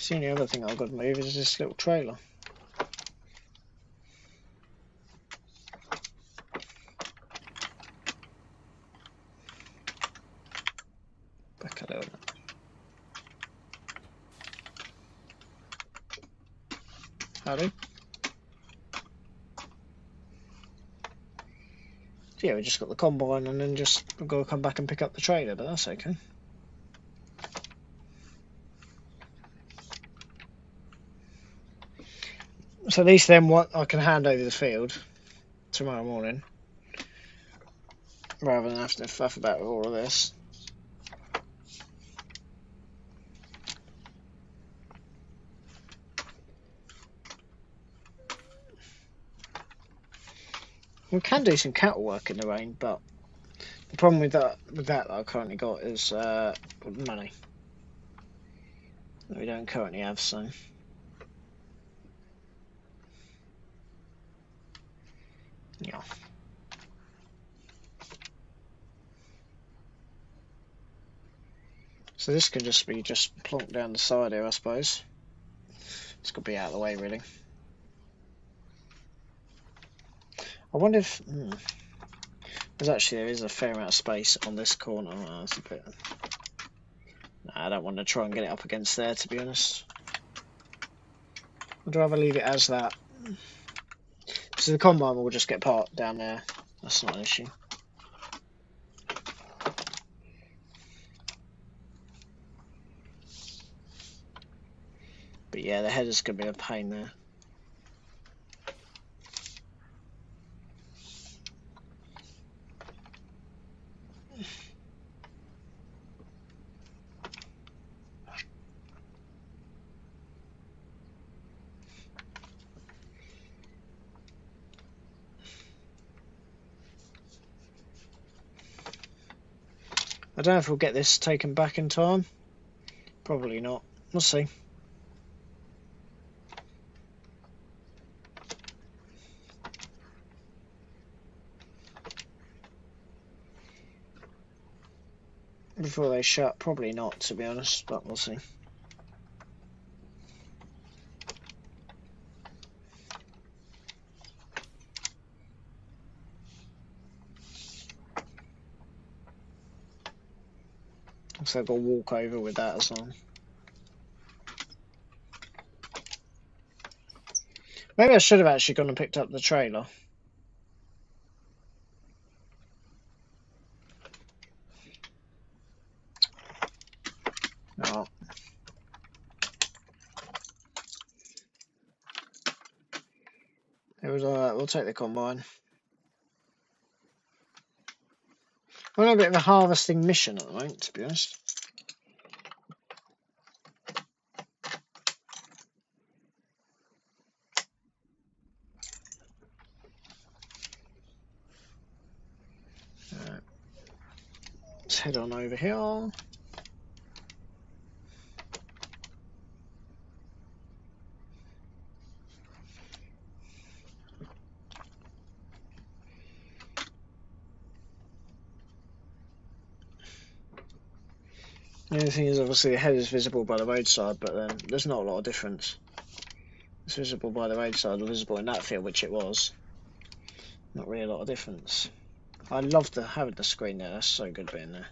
The only other thing I've got to move is this little trailer. Back a little bit. Howdy. So yeah, we just got the combine and then just we've got to come back and pick up the trailer, but that's okay. So at least then what I can hand over the field tomorrow morning, rather than have to fuff about with all of this. We can do some cattle work in the rain, but the problem with that I've currently got is money that we don't currently have, so yeah. So this can just be plonked down the side here, I suppose. It's got to be out of the way, really. I wonder if there is a fair amount of space on this corner. Oh, that's a bit. Nah, I don't want to try and get it up against there, to be honest. I'd rather leave it as that. So the combine will just get parked down there. That's not an issue. But yeah, the header's going to be a pain there. I don't know if we'll get this taken back in time. Probably not. We'll see. Before they shut, probably not, to be honest, but we'll see. So I've got to walk over with that as well. Maybe I should have actually gone and picked up the trailer. Oh. It was alright, we'll take the combine. I'm on a bit of a harvesting mission at the moment, to be honest. Let's head on over here. The only thing is, obviously, the head is visible by the roadside, but then there's not a lot of difference. It's visible by the roadside or visible in that field, which it was. Not really a lot of difference. I love having the screen there, that's so good being there.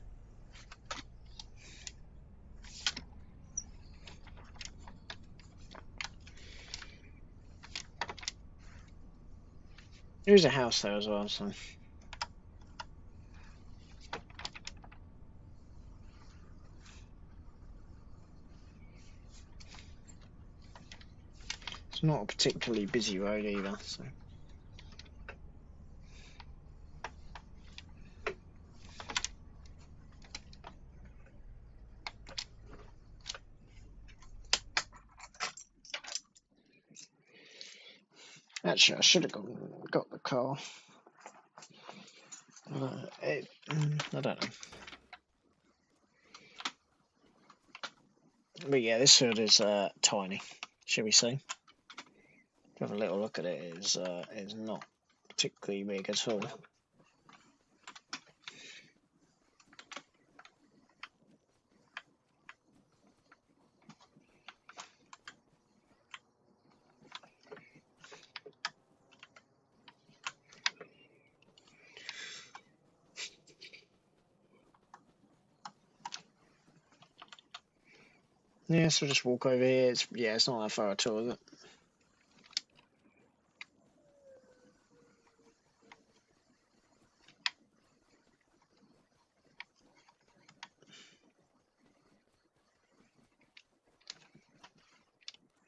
There's a house there as well, so. It's not a particularly busy road either, so. Actually, I should have got the car. I don't know. But yeah, this hood is tiny, shall we say? Have a little look at it. It's not particularly big at all. Yeah, so just walk over here. It's not that far at all, is it?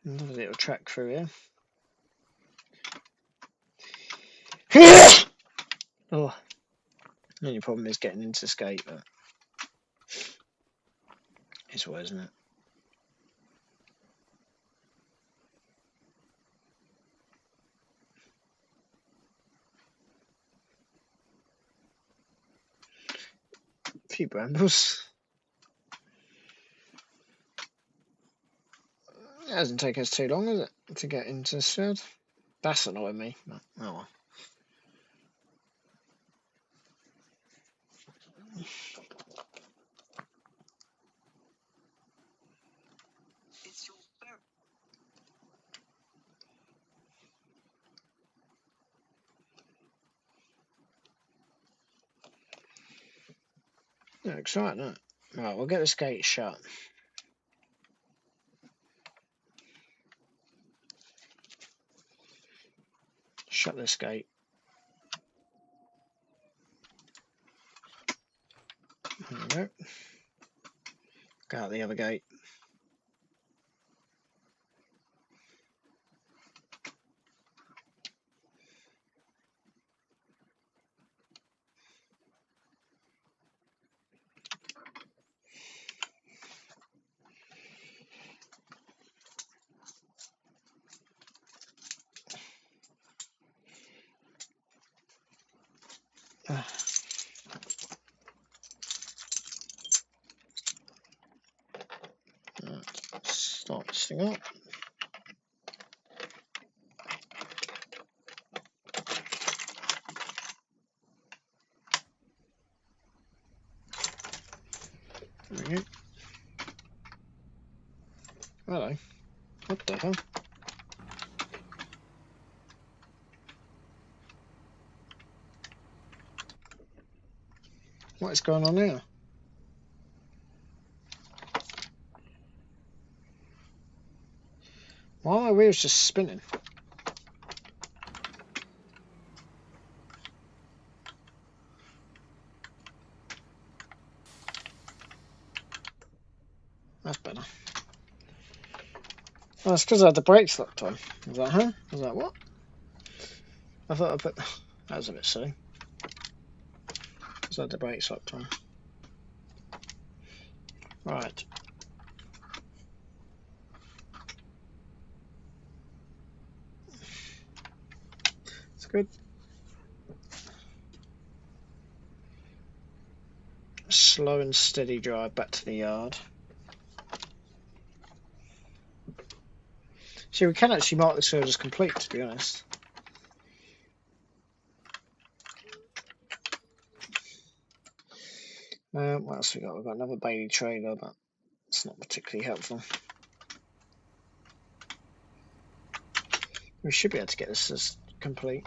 Another little track through here. Oh, the only problem is getting into this gate, but it's what, isn't it? A few brambles. It hasn't taken us too long, has it, to get into this field? That's annoying me. But, oh well. Yeah, exciting, isn't it? Right, we'll get this gate shut. Shut this gate. There we go. Go out the other gate. Start this thing up. There we go. Hello. What the hell? What is going on here? Why are my wheels just spinning? That's better. Oh, it's because I had the brakes locked on. Was that huh? Was that what? I thought I put... That was a bit silly. Because I had the brakes locked on. Right. It's good. Slow and steady drive back to the yard. See, we can actually mark this field as complete, to be honest. What else we got? We've got another Bailey trailer, but it's not particularly helpful. We should be able to get this as complete.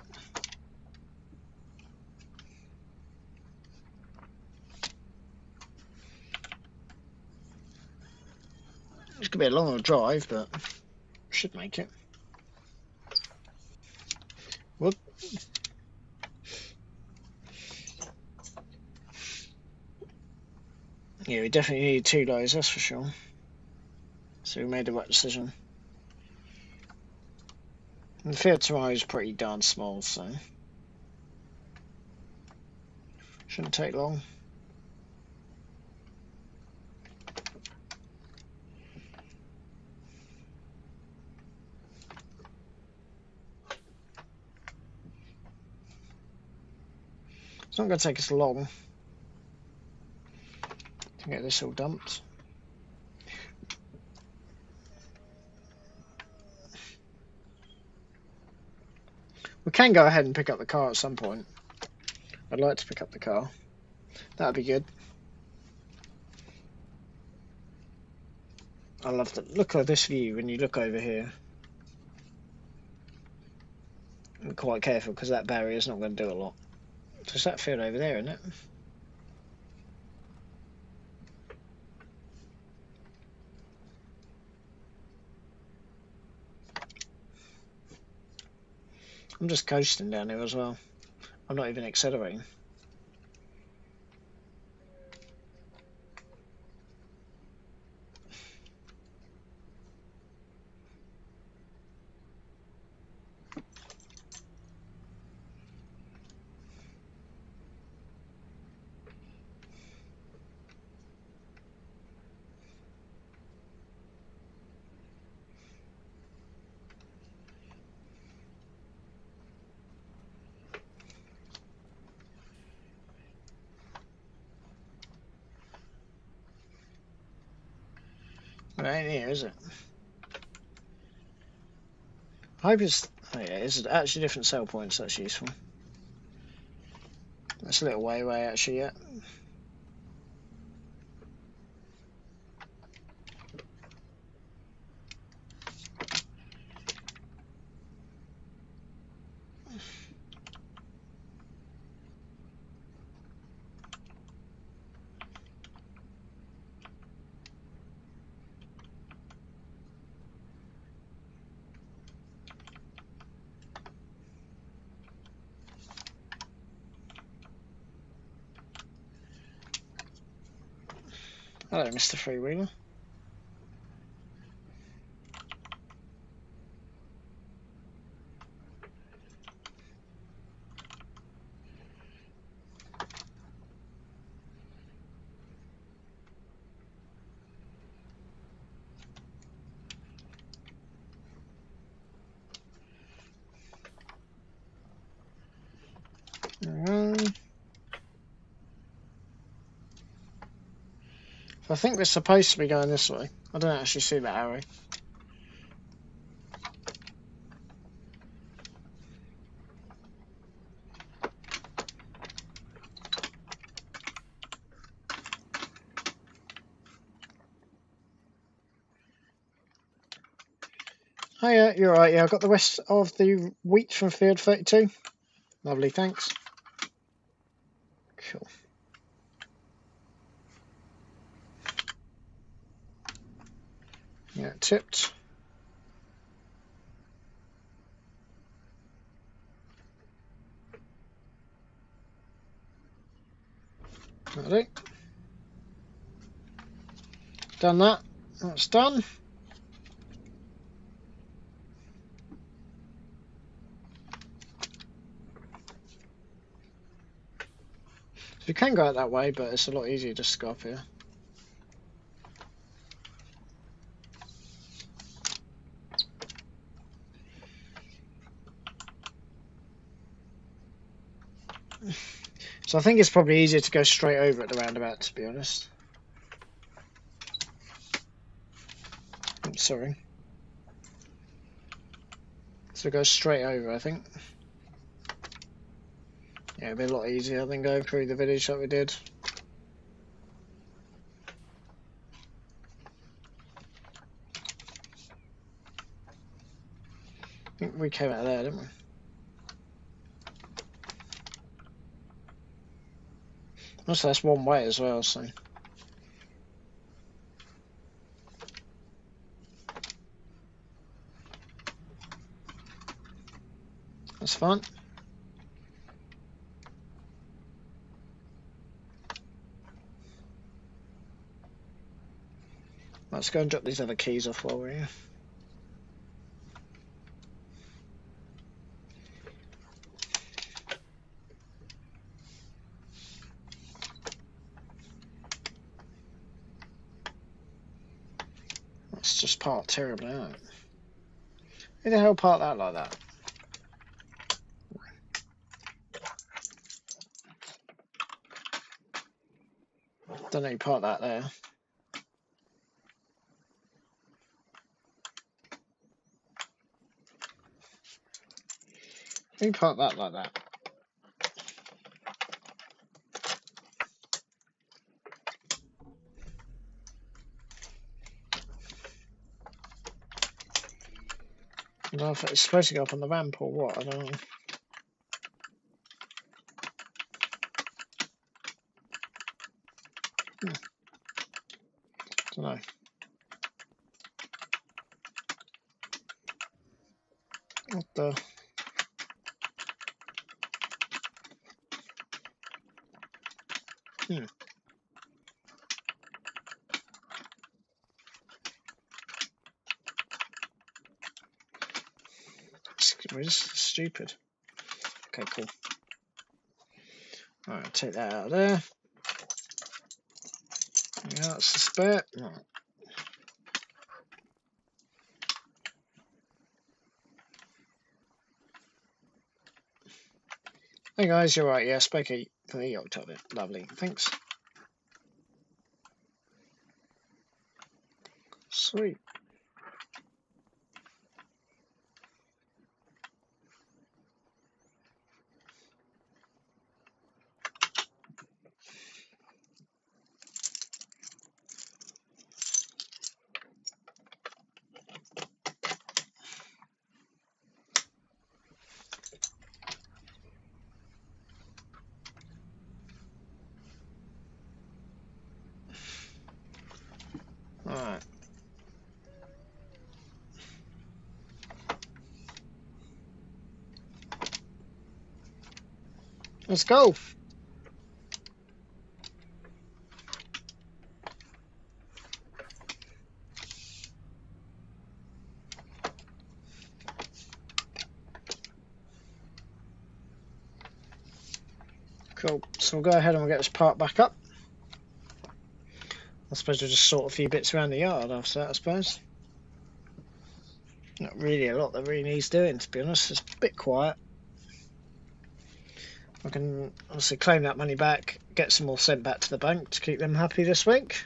It's going to be a longer drive, but should make it. Whoop. Yeah, we definitely need 2 loads, that's for sure. So we made the right decision. And the field tomorrow is pretty darn small, so shouldn't take long. It's not going to take us long to get this all dumped. We can go ahead and pick up the car at some point. I'd like to pick up the car. That'd be good. I love the look at this view when you look over here. I'm quite careful because that barrier's not going to do a lot. Just that field over there, isn't it? I'm just coasting down here as well. I'm not even accelerating. It ain't here, is it? I hope it's... Oh yeah, it's actually different sell points. That's useful. That's a little way away actually yet. Hello, Mr. Freewheeler. I think we're supposed to be going this way. I don't actually see that arrow. Oh yeah, you're right. Yeah, I got the rest of the wheat from field 32. Lovely, thanks. Cool. Yeah, tipped. That'll do. Done that. That's done. So you can go out that way, but it's a lot easier just to go up here. So I think it's probably easier to go straight over at the roundabout, to be honest. I'm sorry. So go straight over, I think. Yeah, it'd be a lot easier than going through the village that we did. I think we came out of there, didn't we? Also, that's one way as well, so... That's fine. Let's go and drop these other keys off while we're here. That's just parked terribly, isn't it? Who the hell parked that like that? Don't know you park that there. You park that like that. I don't know if it's supposed to go up on the ramp or what, I don't know. Don't know. What the? We're just stupid. Okay, cool. Alright, take that out of there. Yeah, that's the spare. Right. Hey guys, you're right. Yeah, Spokey for the yacht of it. Lovely. Thanks. Sweet. Alright. Let's go. Cool. So we'll go ahead and we'll get this part back up. I suppose we'll just sort a few bits around the yard after that, I suppose. Not really a lot that really needs doing, to be honest. It's a bit quiet. I can obviously claim that money back, get some more sent back to the bank to keep them happy this week.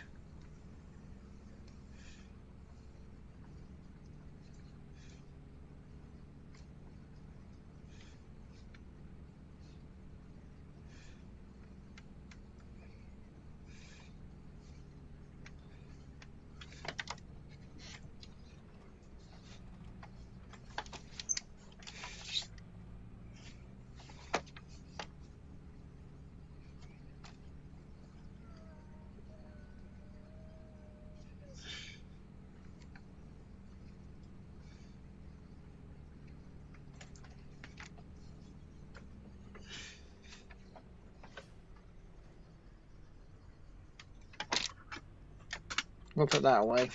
We'll put that away,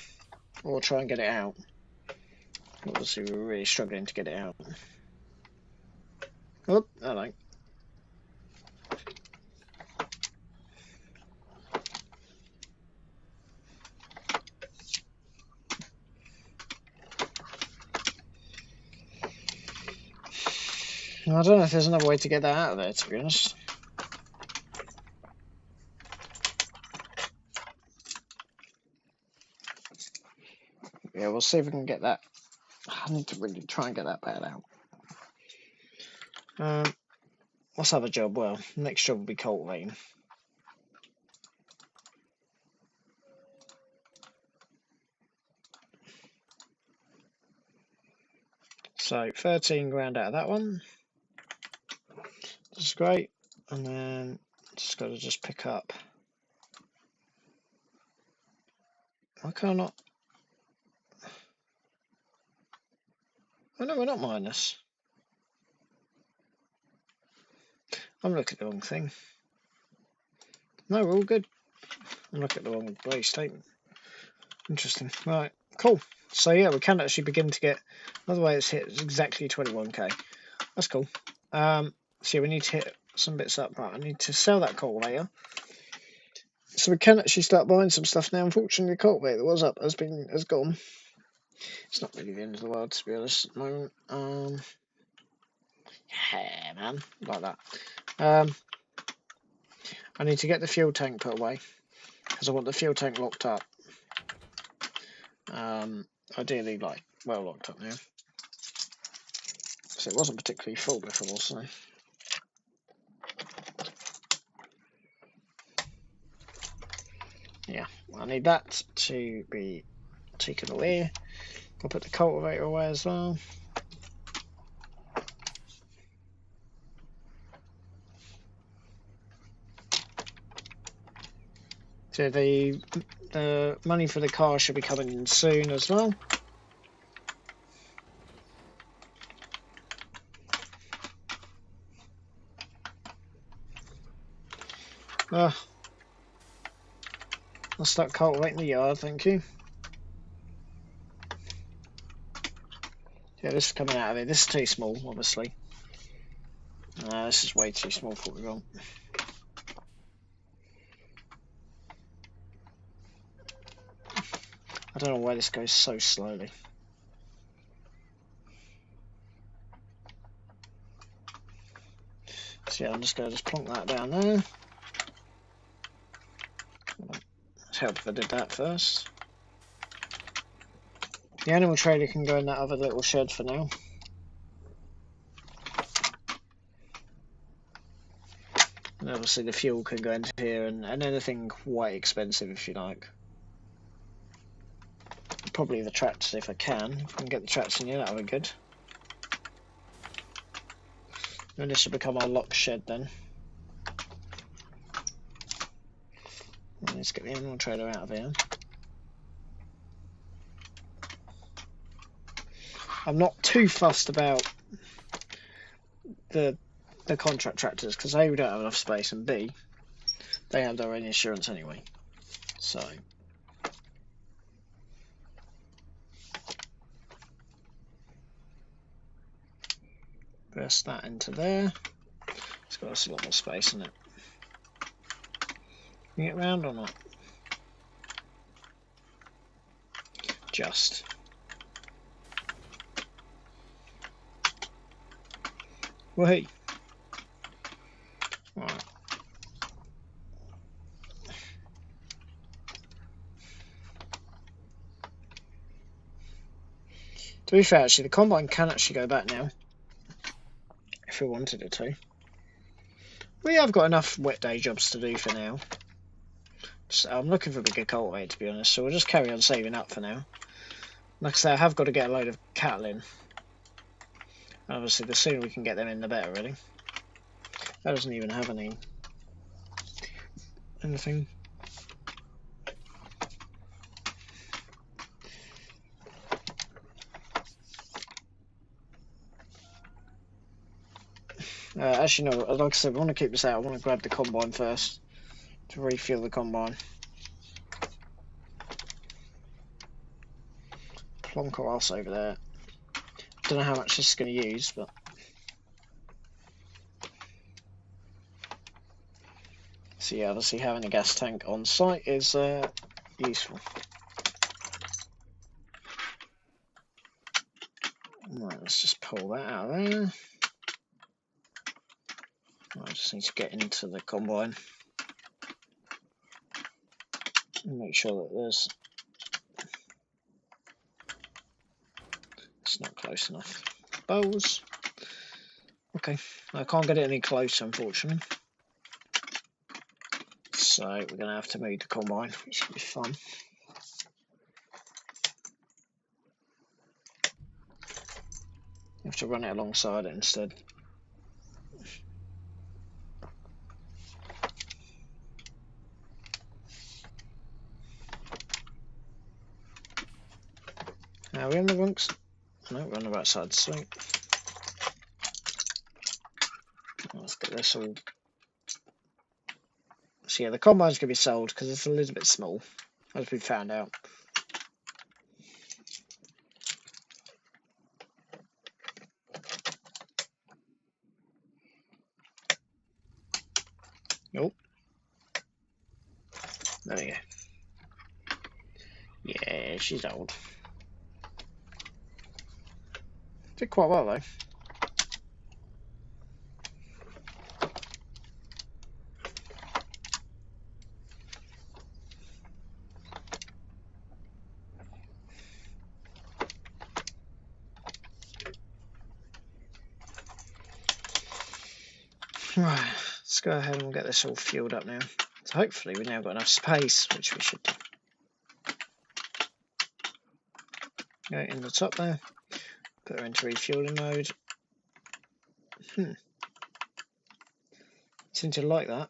or try and get it out. Obviously, we're really struggling to get it out. Oh, hello. I don't know if there's another way to get that out of there, to be honest. Yeah, we'll see if we can get that. I need to really try and get that bad out. Let's have a job. Well, next job will be cultivating. So 13 grand out of that one. That's great. And then just got to just pick up. Why can I not? Oh no, we're not minus. I'm looking at the wrong thing. No, we're all good. I'm looking at the wrong bloody statement. Interesting. Right, cool. So yeah, we can actually begin to get. Another way it's hit is exactly 21k. That's cool. So yeah, we need to hit some bits up. Right, I need to sell that cultivator. So we can actually start buying some stuff now. Unfortunately, the cultivator that was up has gone. It's not really the end of the world, to be honest, at the moment. Yeah, man, like that. I need to get the fuel tank put away. because I want the fuel tank locked up. Ideally, like, well locked up now. So it wasn't particularly full before, so. Yeah, I need that to be taken away. I'll put the cultivator away as well. So the money for the car should be coming in soon as well. I'll start cultivating the yard, thank you. Yeah, this is coming out of it. This is too small, obviously. This is way too small for what we want. I don't know why this goes so slowly. So yeah, I'm just going to plonk that down there. Let's help if I did that first. The animal trailer can go in that other little shed for now. And obviously the fuel can go into here and anything quite expensive if you like. Probably the tractors if I can. If I can get the tractors in here, that'll be good. And this will become our lock shed then. And let's get the animal trailer out of here. I'm not too fussed about the contract tractors because A, we don't have enough space, and B, they have their own insurance anyway. So press that into there. It's got us a lot more space in it. Can you get round or not? Just. Wait. Right. To be fair, actually, the combine can actually go back now. If we wanted it to. We have got enough wet day jobs to do for now. So I'm looking for a bigger cultivator, to be honest, so we'll just carry on saving up for now. Like I say, I have got to get a load of cattle in. Obviously, the sooner we can get them in, the better, really. That doesn't even have anything. Actually, no, like I said, we want to keep this out. I want to grab the combine first to refuel the combine. Plonk our ass over there. Don't know how much this is going to use, but so yeah, obviously having a gas tank on site is useful. Right, let's just pull that out of there. I just need to get into the combine and make sure that it's not close enough. Bowls. Okay, I can't get it any closer, unfortunately. So we're going to have to move the combine, which will be fun. You have to run it alongside it instead. Are we on the wrong side? No, we're on the right side. Sweet. Let's get this all. So yeah, the combine's going to be sold because it's a little bit small, as we found out. Nope. There we go. Yeah, she's old. Did quite well though. Right, let's go ahead and get this all fueled up now. So hopefully we've now got enough space, which we should do. Go in the top there, put her into refueling mode. Seem to like that.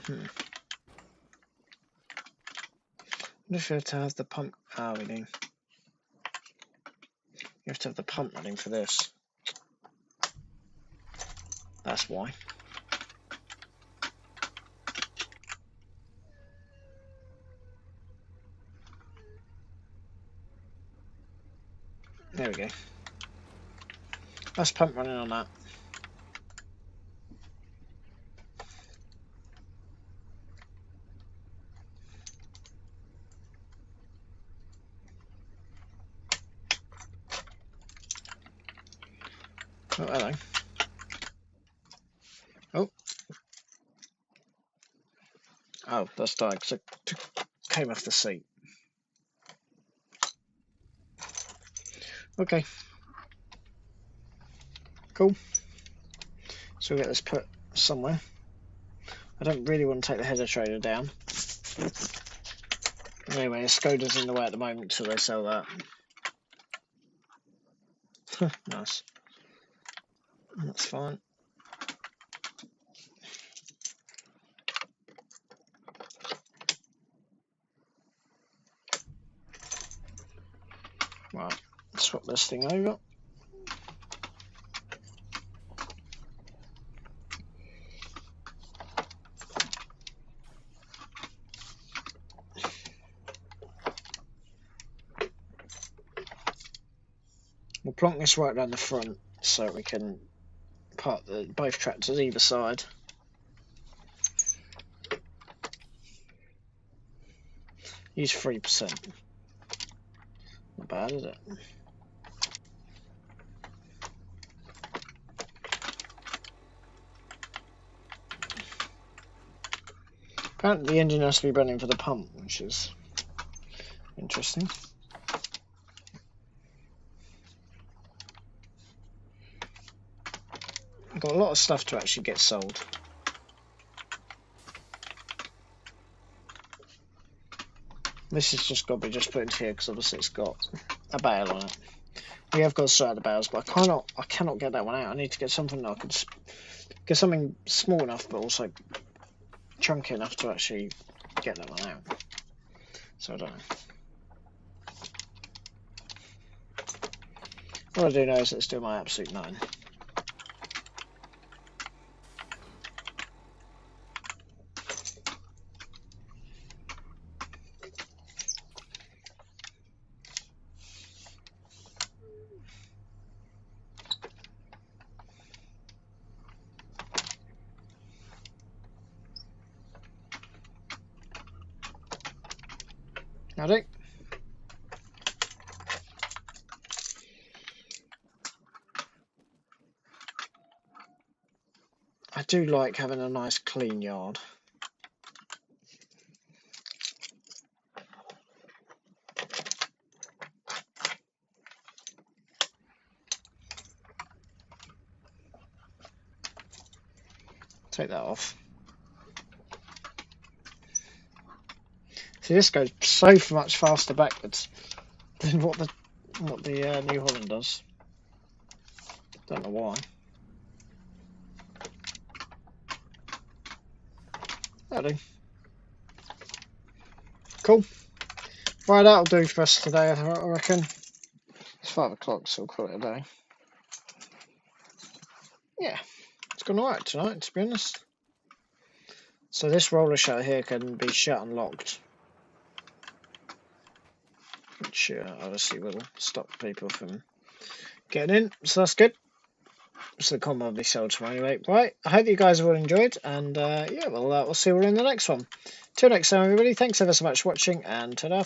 I wonder if you have to have the pump. Ah, we do. You have to have the pump running for this. That's why. There we go. That's pump running on that. Oh, hello. Oh. Oh, that's died because it came off the seat. Okay. Cool. So we'll get this put somewhere. I don't really want to take the header trailer down. Anyway, the Skoda's in the way at the moment, so they sell that. Nice. That's fine. Right, swap this thing over. We'll plonk this right down the front so we can park both tractors either side. Use 3%. Not bad, is it? Apparently the engine has to be running for the pump, which is interesting. I've got a lot of stuff to actually get sold. This has just got to be just put into here because obviously it's got a bale on it. We have got to sort out the bales, but I cannot get that one out. I need to get something that I can get something small enough, but also chunky enough to actually get that one out. So I don't know. What I do know is it's still my absolute 9. Howdy. I do like having a nice clean yard. Take that off. See, this goes so much faster backwards than what the New Holland does. Don't know why. That'll do. Cool. Right, that'll do for us today, I reckon. It's 5 o'clock, so we'll call it a day. Yeah, it's gone alright tonight, to be honest. So this roller shutter here can be shut and locked, which obviously will stop people from getting in, so that's good. So the combo will be sold tomorrow anyway. Right, I hope you guys have all enjoyed, and yeah, we'll see you all in the next one. Till next time, everybody, thanks ever so much for watching, and ta-da.